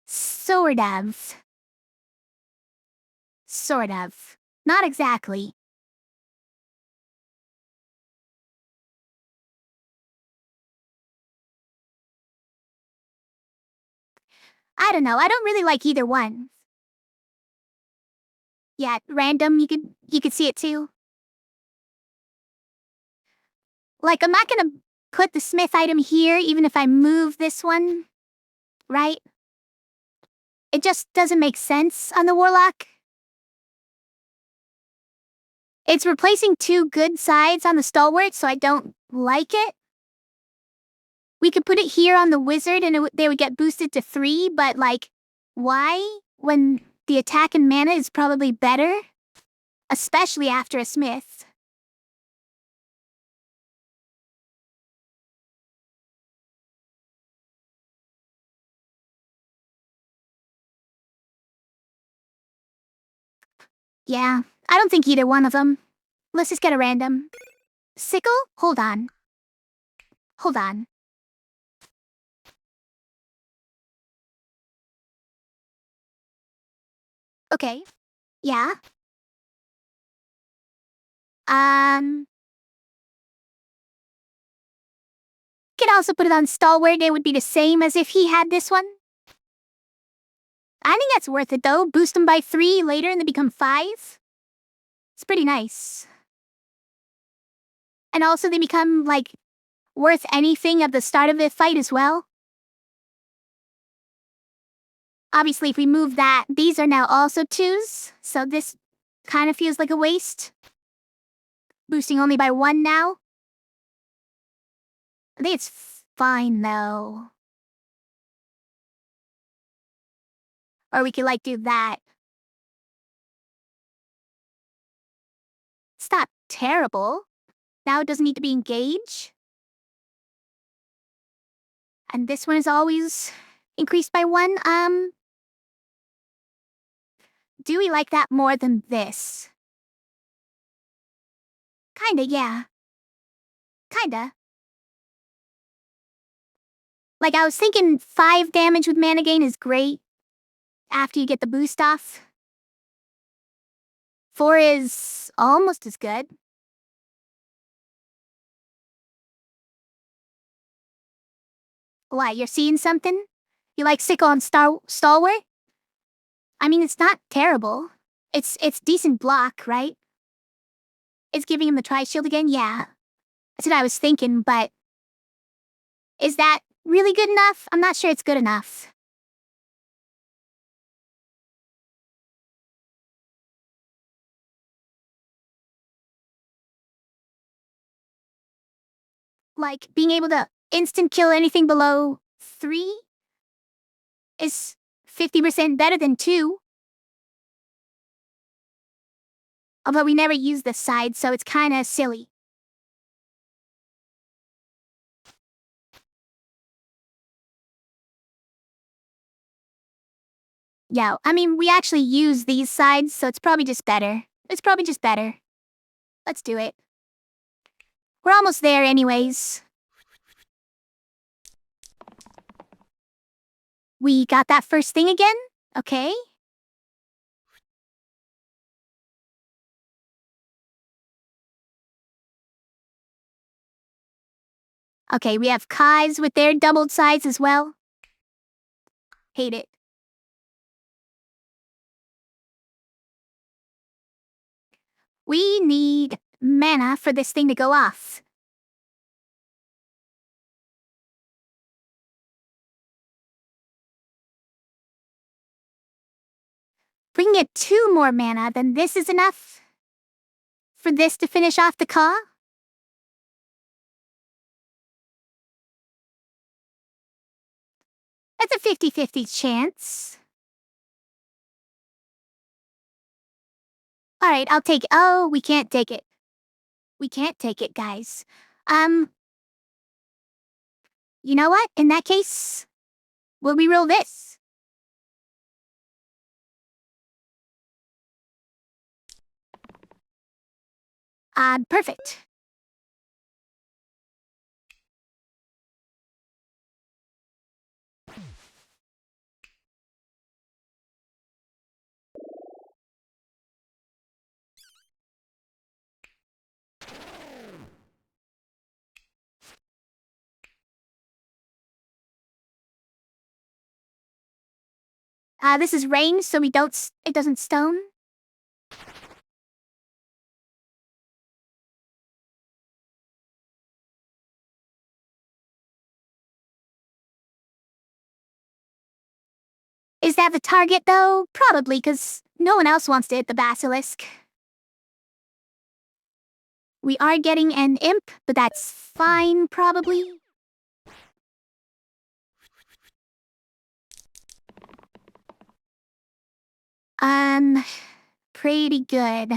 Sort of. Sort of. Not exactly. I don't know, I don't really like either one. Yeah, random, you could see it too. Like, I'm not gonna put the Smith item here even if I move this one, right? It just doesn't make sense on the Warlock. It's replacing 2 good sides on the Stalwart, so I don't like it. We could put it here on the Wizard and they would get boosted to 3, but like, why? When the attack and mana is probably better? Especially after a Smith. Yeah, I don't think either one of them. Let's just get a random. Sickle? Hold on. Hold on. Okay. Yeah. Could also put it on Stalwart. It would be the same as if he had this one. I think that's worth it though. Boost them by 3 later and they become 5. It's pretty nice. And also they become, like, worth anything at the start of the fight as well. Obviously, if we move that, these are now also 2s, so this kind of feels like a waste. Boosting only by 1 now. I think it's fine, though. Or we could, like, do that. It's not terrible. Now it doesn't need to be engaged. And this one is always increased by 1. Do we like that more than this? Kinda, yeah. Kinda. Like, I was thinking 5 damage with mana gain is great after you get the boost off. 4 is almost as good. What, you're seeing something? You like Sickle on Stalwart? I mean, it's not terrible. It's decent block, right? It's giving him the Tri-Shield again? Yeah. That's what I was thinking, but is that really good enough? I'm not sure it's good enough. Like, being able to instant kill anything below 3 is 50% better than 2. Although we never use the side, so it's kinda silly. Yeah, I mean, we actually use these sides, so it's probably just better. It's probably just better. Let's do it. We're almost there anyways. We got that first thing again? Okay. Okay, we have Kai's with their doubled sides as well. Hate it. We need mana for this thing to go off. If we can get 2 more mana, then this is enough for this to finish off the call. That's a 50-50 chance. Alright, I'll take it. Oh, we can't take it. We can't take it, guys. You know what? In that case, we'll reroll this. Perfect. This is range, so it doesn't stone. Is that the target, though? Probably, because no one else wants to hit the basilisk. We are getting an imp, but that's fine, probably. Pretty good.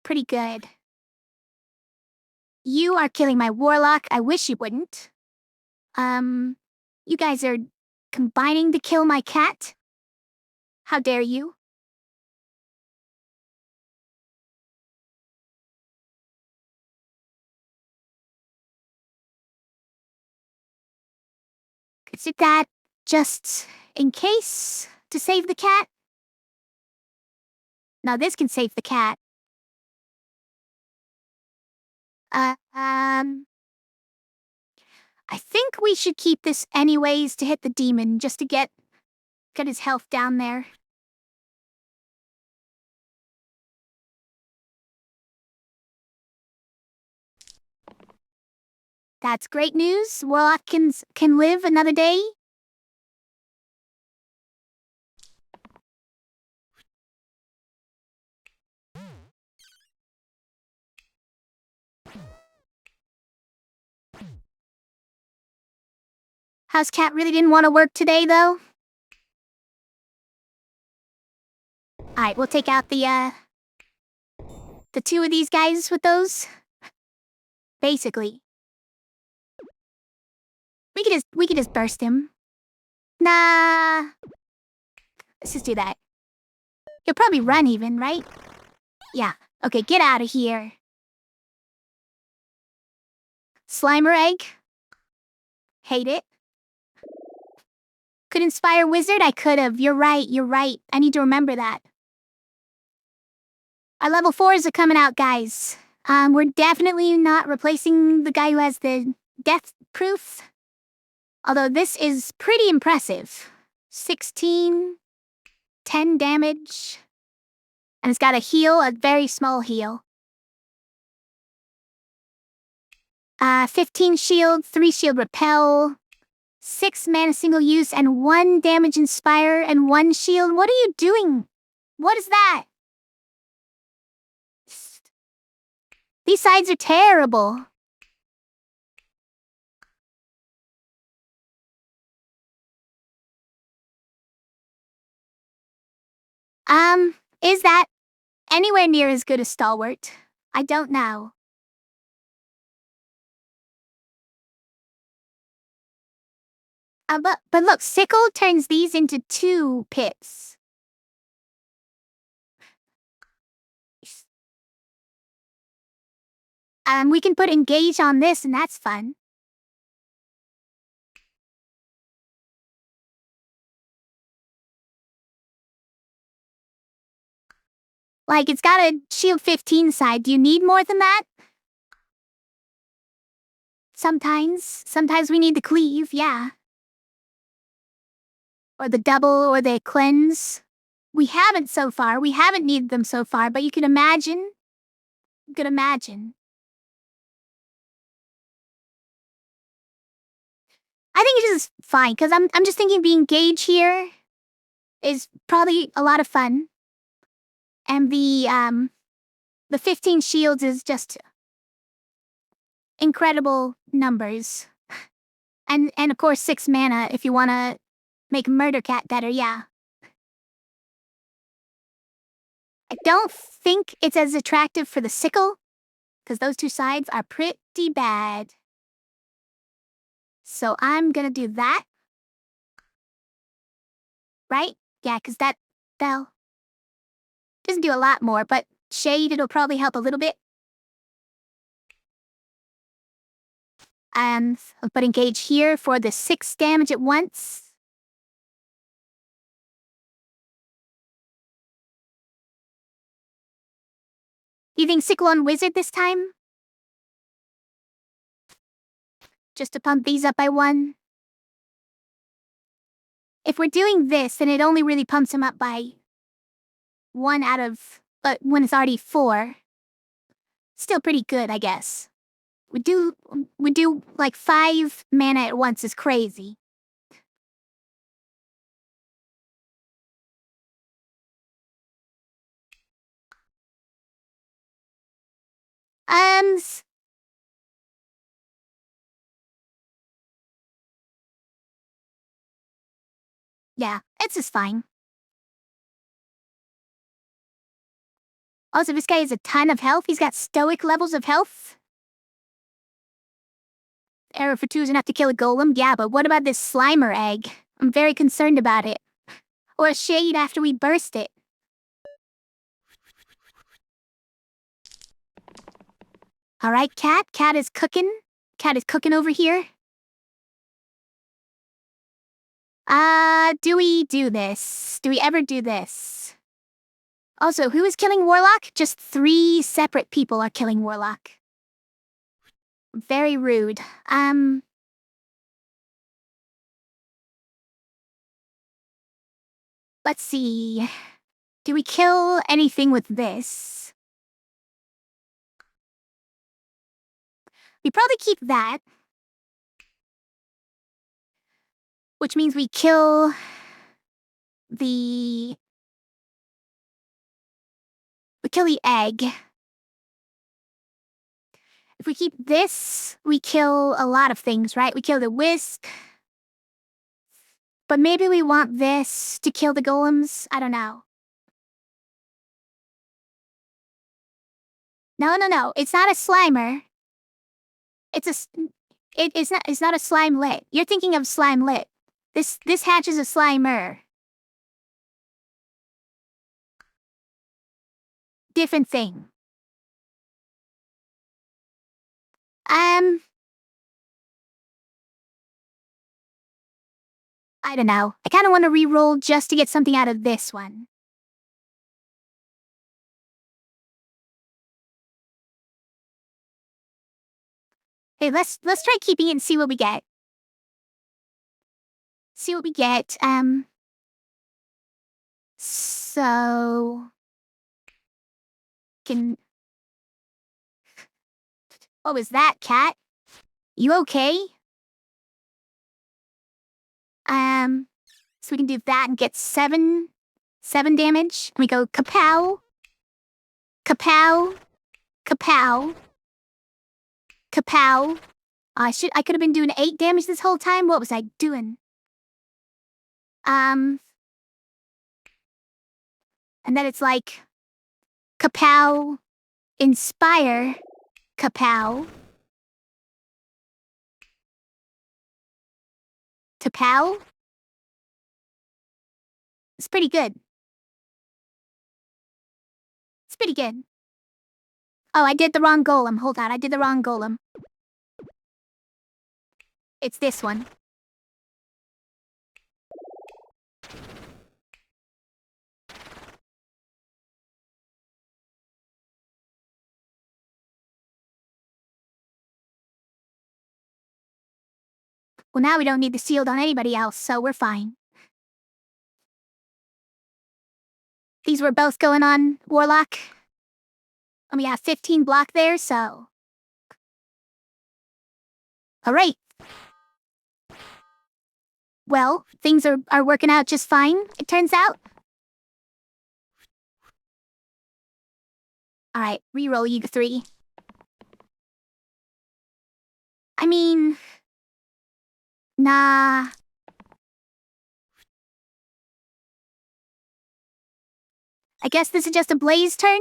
Pretty good. You are killing my warlock. I wish you wouldn't. You guys are combining to kill my cat? How dare you? Is it that just in case to save the cat? Now this can save the cat. I think we should keep this anyways to hit the demon, just to get his health down there. That's great news. Warlock can live another day. House cat really didn't want to work today, though. Alright, we'll take out the 2 of these guys with those. Basically. We could just burst him. Nah. Let's just do that. He'll probably run even, right? Yeah. Okay, get out of here. Slimer egg. Hate it. Could inspire wizard? I could've. You're right. I need to remember that. Our level 4s are coming out, guys. We're definitely not replacing the guy who has the death proof. Although this is pretty impressive. 16, 10 damage. And it's got a heal, a very small heal. 15 shield, 3 shield repel, 6 mana single use, and 1 damage inspire, and 1 shield. What are you doing? What is that? These sides are terrible. Is that anywhere near as good as Stalwart? I don't know. But look, Sickle turns these into 2 pits. We can put engage on this, and that's fun. Like, it's got a shield 15 side. Do you need more than that? Sometimes we need the cleave, yeah. Or the double, or the cleanse. We haven't so far. We haven't needed them so far, but you can imagine. could imagine. I think it is fine, because I'm just thinking being Gage here is probably a lot of fun. And the 15 shields is just incredible numbers. And of course 6 mana if you wanna make Murder Cat better, yeah. I don't think it's as attractive for the sickle, because those two sides are pretty bad. So I'm gonna do that. Right? Yeah, because that'll doesn't do a lot more, but shade, it'll probably help a little bit. I'll put engage here for the 6 damage at once. Do you think sickle on wizard this time? Just to pump these up by 1. If we're doing this, then it only really pumps him up by 1 out of, when it's already 4. Still pretty good, I guess. We do like 5 mana at once is crazy. Yeah, it's just fine. Also, this guy has a ton of health. He's got stoic levels of health. Arrow for 2 is enough to kill a golem. Yeah, but what about this Slimer egg? I'm very concerned about it. Or a shade after we burst it. Alright, Cat. Cat is cooking. Cat is cooking over here. Do we do this? Do we ever do this? Also, who is killing Warlock? Just 3 separate people are killing Warlock. Very rude. Let's see. Do we kill anything with this? We probably keep that. Which means we kill the... We kill the egg. If we keep this, we kill a lot of things, right? We kill the whisk. But maybe we want this to kill the golems? I don't know. No. It's not a slimer. It's not a slime lit. You're thinking of slime lit. This hatch is a slimer. Different thing. I don't know. I kind of want to re-roll just to get something out of this one. Hey, let's try keeping it and see what we get. See what we get. So what was that, Cat? You okay? So we can do that and get 7 damage. And we go kapow, kapow, kapow, kapow. I could have been doing 8 damage this whole time. What was I doing? And then it's like kapow, inspire, kapow, kapow. It's pretty good. It's pretty good. Oh, I did the wrong golem. Hold on, I did the wrong golem. It's this one. Well, now we don't need the shield on anybody else, so we're fine. These were both going on Warlock. And we have 15 block there, so. All right. Well, things are working out just fine, it turns out. All right, reroll you 3. I mean, nah. I guess this is just a blaze turn.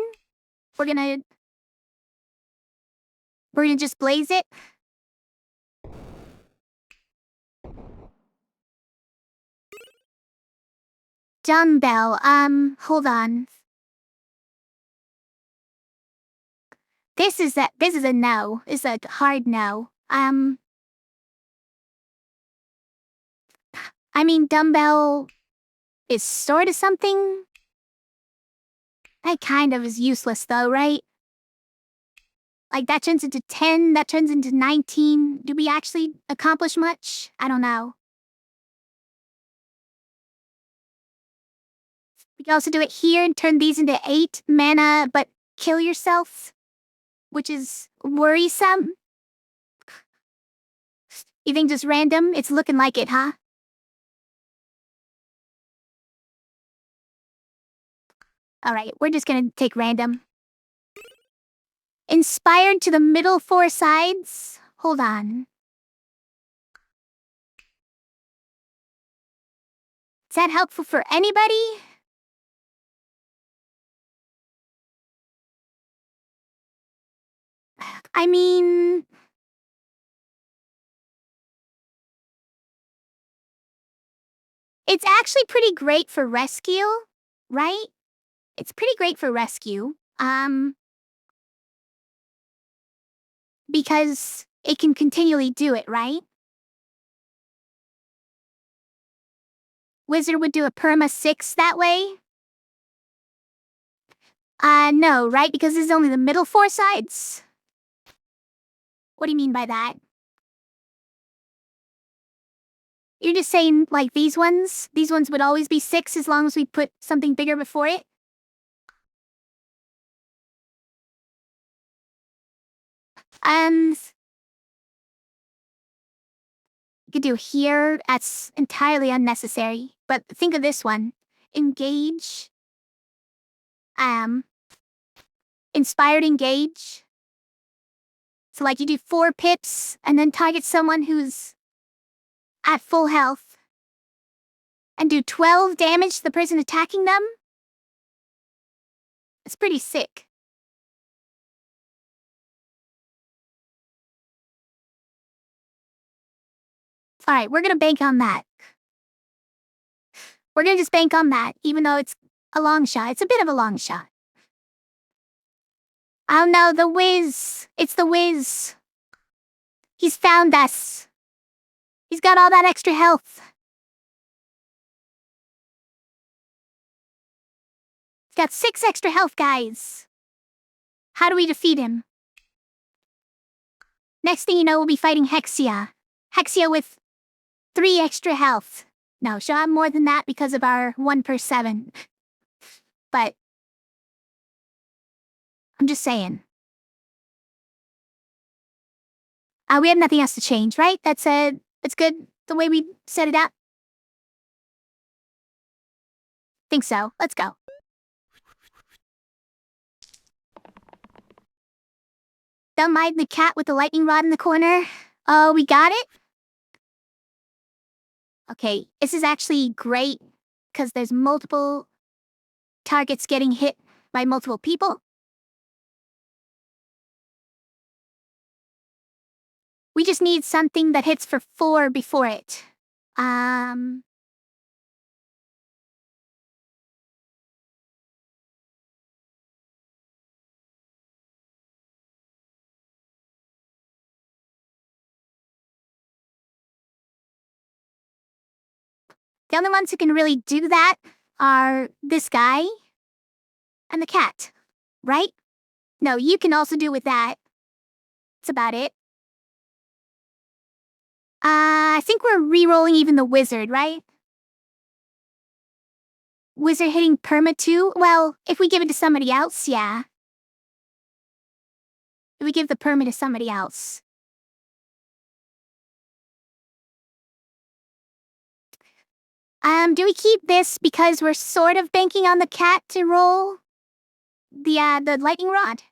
We're gonna just blaze it. Dumbbell, hold on. This is a no. This is a hard no. I mean, dumbbell is sort of something. That kind of is useless though, right? Like that turns into 10, that turns into 19. Do we actually accomplish much? I don't know. We can also do it here and turn these into 8 mana, but kill yourself, which is worrisome. You think just random? It's looking like it, huh? Alright, we're just gonna take random. Inspired to the middle 4 sides? Hold on. Is that helpful for anybody? I mean... It's actually pretty great for rescue, right? It's pretty great for rescue. Because it can continually do it, right? Wizard would do a perma 6 that way? No, right? Because this is only the middle 4 sides? What do you mean by that? You're just saying, like, these ones? These ones would always be 6 as long as we put something bigger before it? You could do here, that's entirely unnecessary. But think of this one. Engage. Inspired engage. So like you do 4 pips and then target someone who's at full health. And do 12 damage to the person attacking them? It's pretty sick. Alright, we're gonna bank on that. We're gonna just bank on that, even though it's a long shot. It's a bit of a long shot. Oh no, the Wiz. It's the Wiz. He's found us. He's got all that extra health. He's got 6 extra health, guys. How do we defeat him? Next thing you know, we'll be fighting Hexia. Hexia with 3 extra health. No, she'll have more than that because of our 1/7. But I'm just saying. We have nothing else to change, right? It's good the way we set it up. Think so. Let's go. Don't mind the cat with the lightning rod in the corner. Oh, we got it? Okay, this is actually great because there's multiple targets getting hit by multiple people. We just need something that hits for 4 before it. The only ones who can really do that are this guy and the cat, right? No, you can also do with that. That's about it. I think we're re-rolling even the wizard, right? Wizard hitting perma too? Well, if we give it to somebody else, yeah. we give the permit to somebody else. Do we keep this because we're sort of banking on the cat to roll the lightning rod?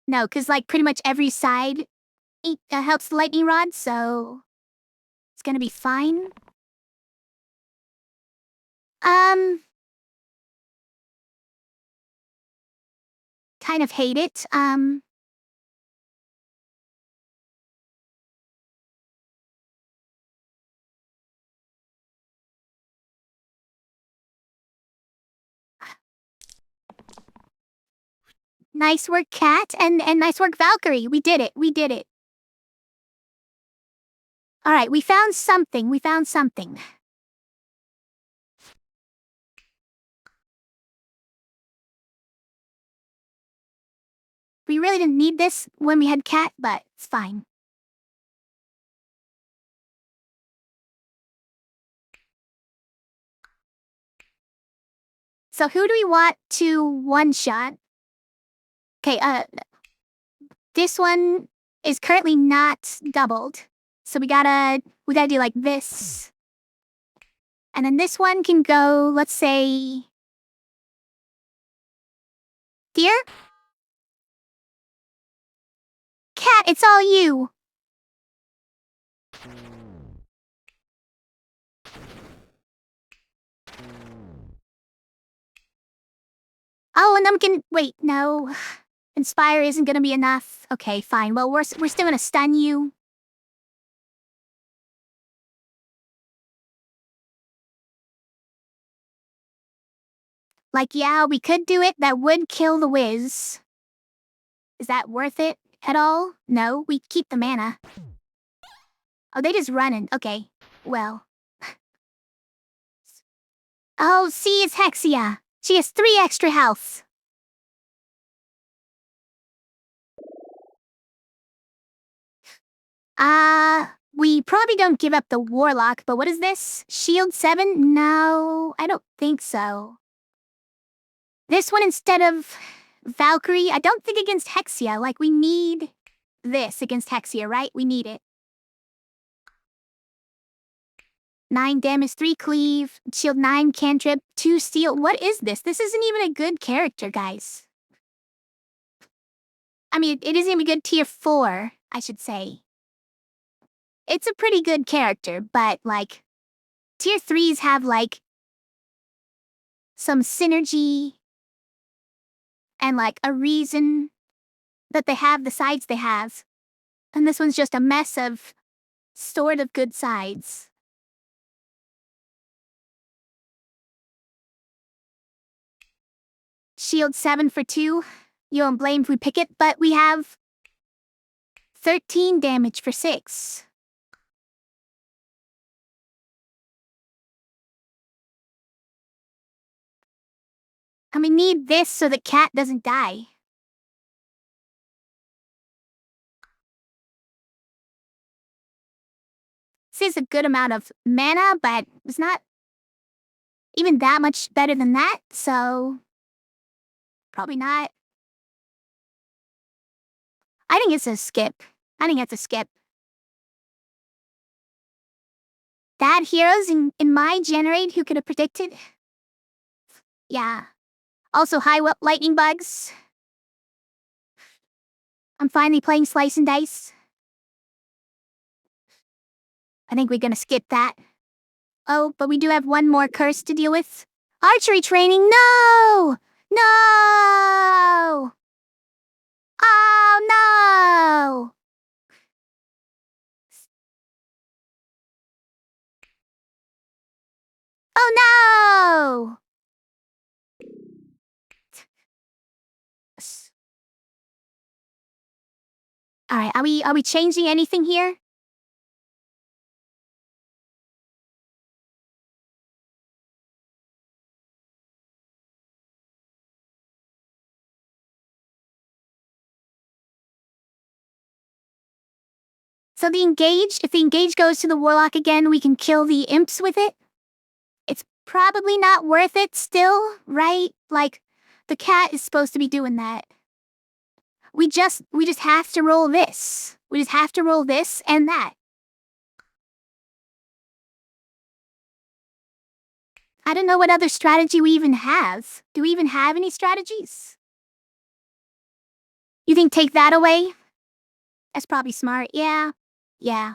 No, because like pretty much every side helps the lightning rod, so it's gonna be fine. Kind of hate it. Nice work, Cat, and nice work, Valkyrie. We did it. We did it. All right, we found something. We found something. We really didn't need this when we had Cat, but it's fine. So who do we want to one-shot? Okay, this one is currently not doubled. So we gotta do like this. And then this one can go, let's say, here? Cat, it's all you. Oh, and then we can, wait, no. Inspire isn't gonna be enough. Okay, fine. Well, we're still gonna stun you. Like, yeah, we could do it. That would kill the whiz. Is that worth it at all? No, we keep the mana. Oh, they just running. Okay, well. Oh, see, it's Hexia. She has 3 extra health. We probably don't give up the Warlock, but what is this? Shield 7? No, I don't think so. This one instead of Valkyrie, I don't think against Hexia. Like, we need this against Hexia, right? We need it. 9 damage, 3 cleave, shield 9 cantrip, 2 steel. What is this? This isn't even a good character, guys. I mean, it isn't even good tier 4, I should say. It's a pretty good character, but, like, tier 3s have, like, some synergy and, like, a reason that they have the sides they have. And this one's just a mess of sort of good sides. Shield 7 for 2. You won't blame if we pick it, but we have 13 damage for 6. And we need this so the cat doesn't die. This is a good amount of mana, but it's not even that much better than that, so probably not. I think it's a skip. I think it's a skip. Bad heroes in my generate who could have predicted. Yeah. Also high lightning bugs. I'm finally playing slice and dice. I think we're gonna skip that. Oh, but we do have one more curse to deal with. Archery training, no! No! Oh, no! Oh, no! All right, are we changing anything here? So if the engage goes to the Warlock again, we can kill the imps with it? It's probably not worth it still, right? Like, the cat is supposed to be doing that. We just have to roll this. We just have to roll this and that. I don't know what other strategy we even have. Do we even have any strategies? You think take that away? That's probably smart. Yeah. Yeah.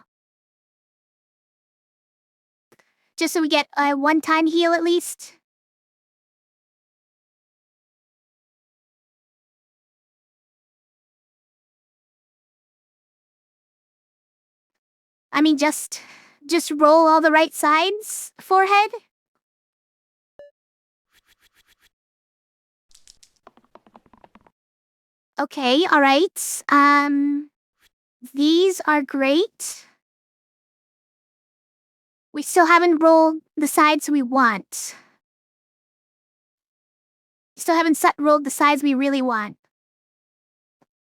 Just so we get a one-time heal at least. I mean, just roll all the right sides, forehead. Okay, all right. These are great. We still haven't rolled the sides we want. Still haven't rolled the sides we really want.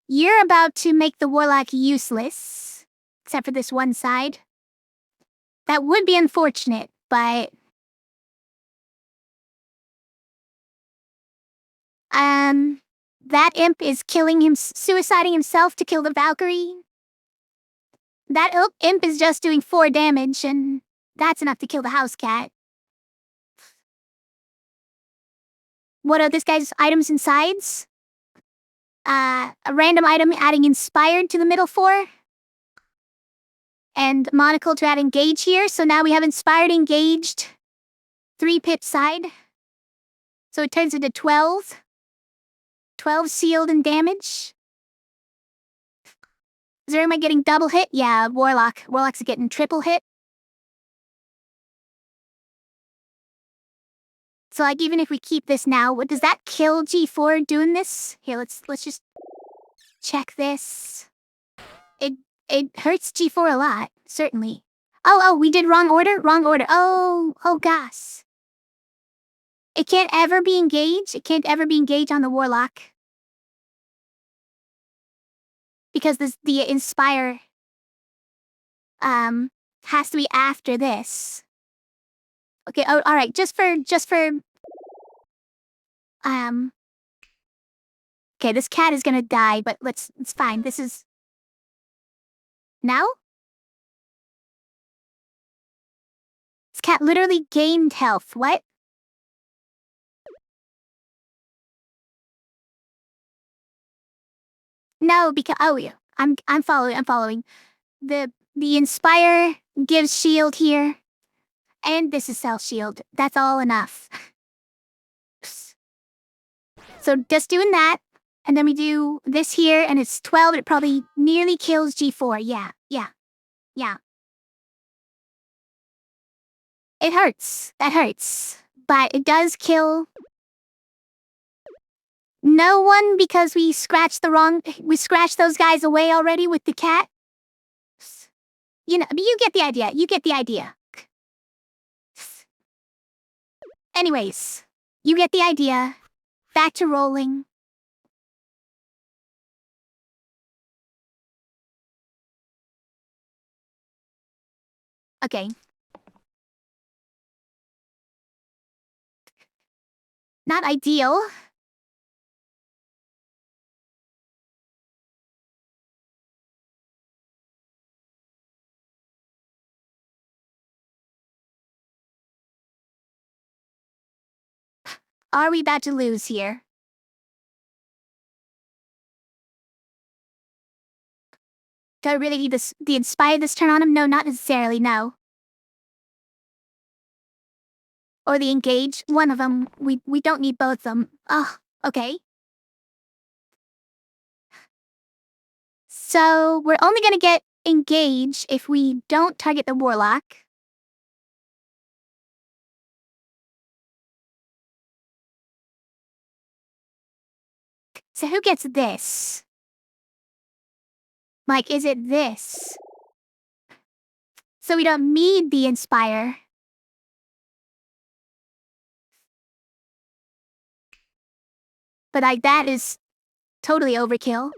You're about to make the warlock useless, except for this one side. That would be unfortunate, but that imp is killing him, suiciding himself to kill the Valkyrie. That imp is just doing 4 damage, and that's enough to kill the house cat. What are this guy's items and sides? A random item adding inspired to the middle 4. And monocle to add engage here, so now we have inspired engaged 3 pip side. So it turns into 12. 12 sealed and damage. Am I getting double hit? Yeah, Warlock. Warlock's getting triple hit. So like even if we keep this now, what does that kill G4 doing this? Here, let's just check this. It hurts G4 a lot, certainly. Oh, we did wrong order? Wrong order. Oh gosh. It can't ever be engaged. It can't ever be engaged on the Warlock. Because the Inspire has to be after this. Okay, oh alright, just for okay, this cat is gonna die, but it's fine. This is now? This cat literally gained health. What? No, because yeah, I'm following. The Inspire gives shield here. And this is self shield. That's all enough. So just doing that, and then we do this here, and it's 12, it probably nearly kills G4. Yeah. It hurts. That hurts. But it does kill no one because we scratched those guys away already with the cat. You know, you get the idea. Anyways, you get the idea. Back to rolling. Okay. Not ideal. Are we about to lose here? Do I really need the Inspire this turn on him? No, not necessarily, no. Or the Engage, one of them. We don't need both of them. Oh, okay. So, we're only gonna get Engage if we don't target the Warlock. So who gets this? Like, is it this? So we don't need the Inspire. But like, that is totally overkill.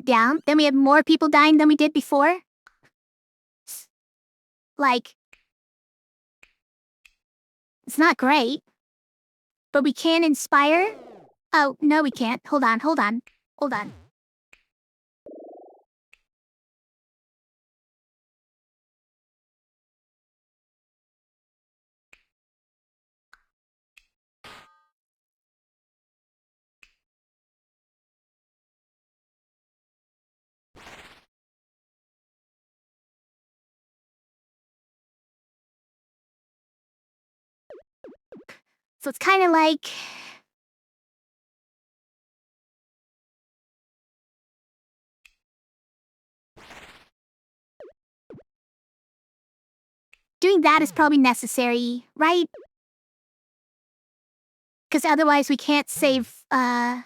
Down. Then we have more people dying than we did before. Like, it's not great. But we can inspire? Oh, no we can't. Hold on. So it's kind of like... Doing that is probably necessary, right? Because otherwise we can't save, the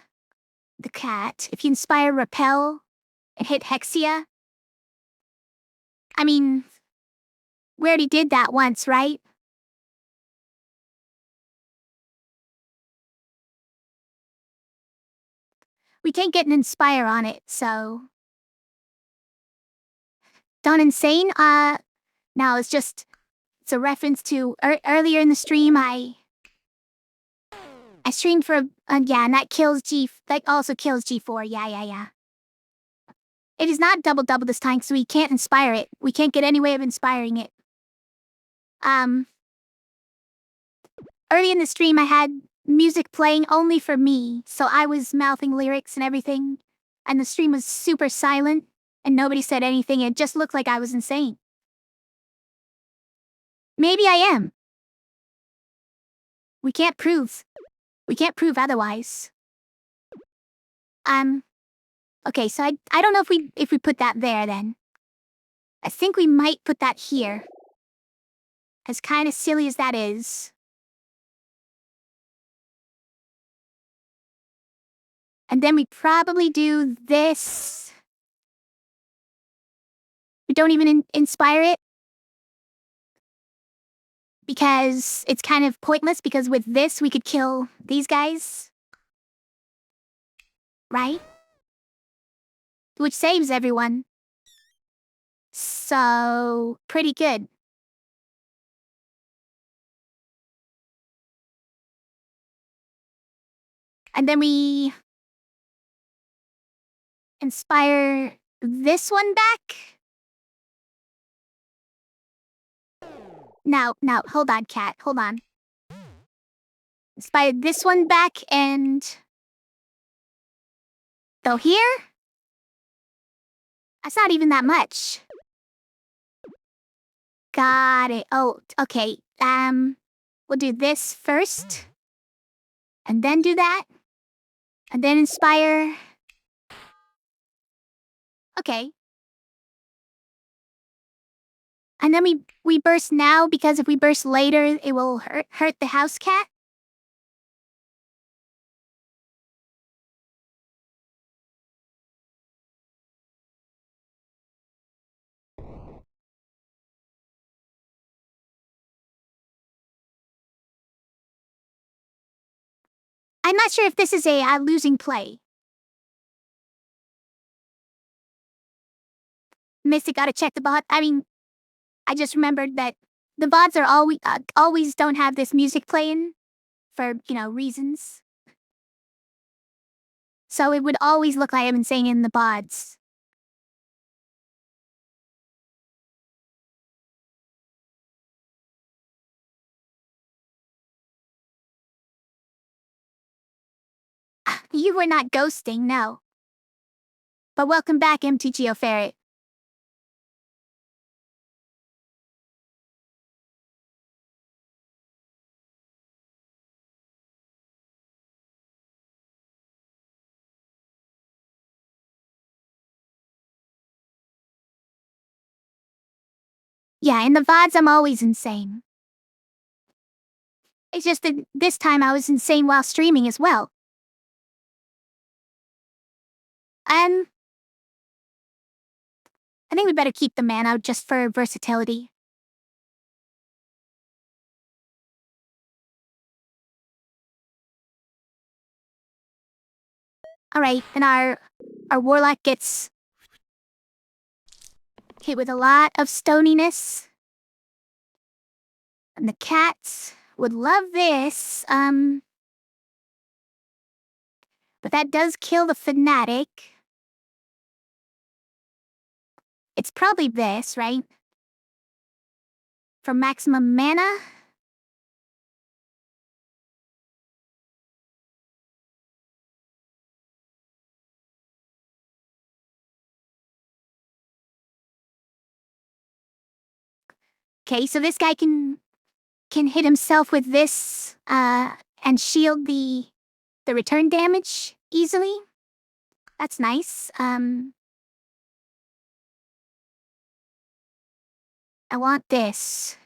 cat. If you inspire Repel and hit Hexia... I mean, we already did that once, right? We can't get an inspire on it, so... Done Insane? No, it's a reference to earlier in the stream, I streamed for, yeah, and that also kills G4, yeah. It is not double this time, so we can't inspire it. We can't get any way of inspiring it. Early in the stream, I had music playing only for me, so I was mouthing lyrics and everything, and the stream was super silent, and nobody said anything. It just looked like I was insane. Maybe I am. We can't prove otherwise. Okay, so I don't know if we put that there then. I think we might put that here. As kind of silly as that is. And then we probably do this. We don't even inspire it. Because it's kind of pointless, because with this we could kill these guys. Right? Which saves everyone. So, pretty good. And then we inspire this one back. Now, hold on, cat, hold on. Inspire this one back and... Though here? That's not even that much. Got it. Oh, okay. We'll do this first. And then do that. And then inspire... Okay. And then we burst now, because if we burst later, it will hurt the house cat. I'm not sure if this is a losing play. Mystic gotta check the bot. I mean, I just remembered that the bots are always don't have this music playing for, reasons. So it would always look like I'm insane in the bots. You were not ghosting, no. But welcome back, MTGO Ferret. Yeah, in the VODs I'm always insane. It's just that this time I was insane while streaming as well. I think we better keep the man out just for versatility. Alright, and our warlock gets hit with a lot of stoniness. And the cats would love this, but that does kill the fanatic. It's probably this, right? For maximum mana? Okay, so this guy can hit himself with this, and shield the return damage easily. That's nice. I want this.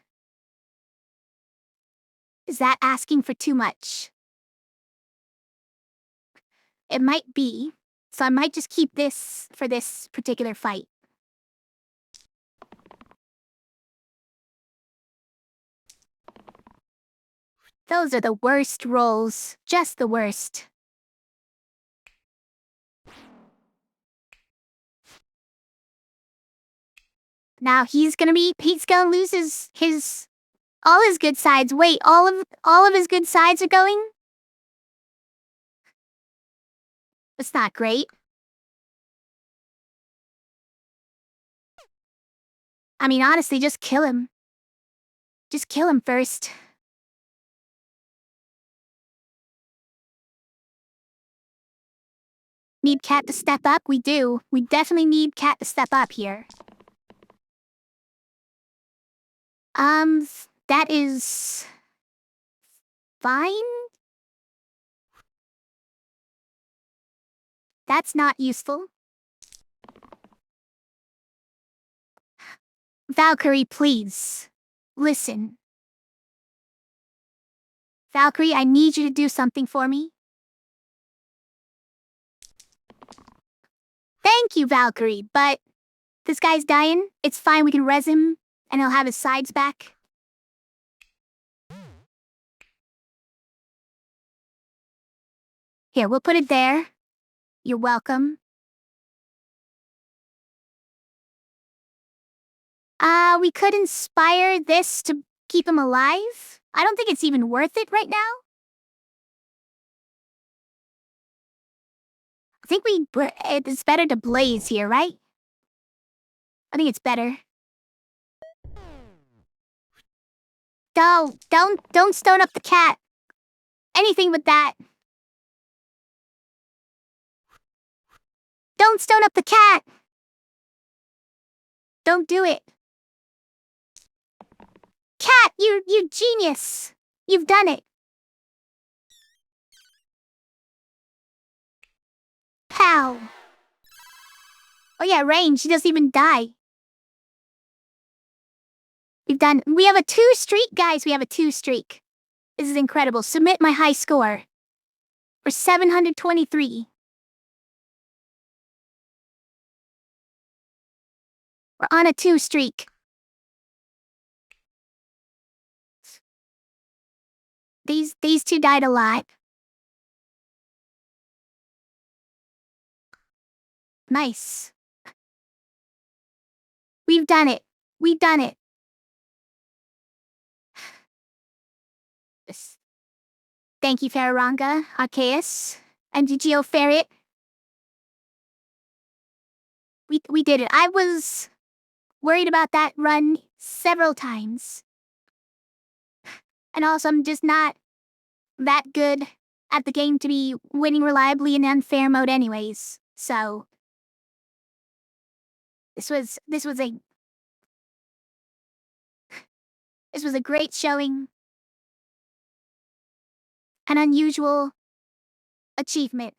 Is that asking for too much? It might be, so I might just keep this for this particular fight. Those are the worst rolls, just the worst. Now he's gonna lose his all his good sides. Wait, all of his good sides are going? That's not great. I mean, honestly, just kill him. Just kill him first. Need Cat to step up? We do. We definitely need Cat to step up here. That is fine? That's not useful. Valkyrie, please. Listen. Valkyrie, I need you to do something for me. Thank you, Valkyrie, but this guy's dying. It's fine, we can res him, and he'll have his sides back. Here, we'll put it there. You're welcome. We could inspire this to keep him alive. I don't think it's even worth it right now. I think it's better to blaze here, right? I think it's better. Don't stone up the cat. Anything but that. Don't stone up the cat! Don't do it. Cat, you genius! You've done it. Pow. Oh yeah, range, she doesn't even die. We have a 2 streak, guys, we have a 2 streak. This is incredible. Submit my high score. We're 723. We're on a 2 streak. These two died a lot. Nice. We've done it. We've done it. Thank you, Fararanga, Arceus, and Gigio Ferret. We did it. I was worried about that run several times. And also, I'm just not that good at the game to be winning reliably in unfair mode anyways. So this was a great showing. An unusual achievement.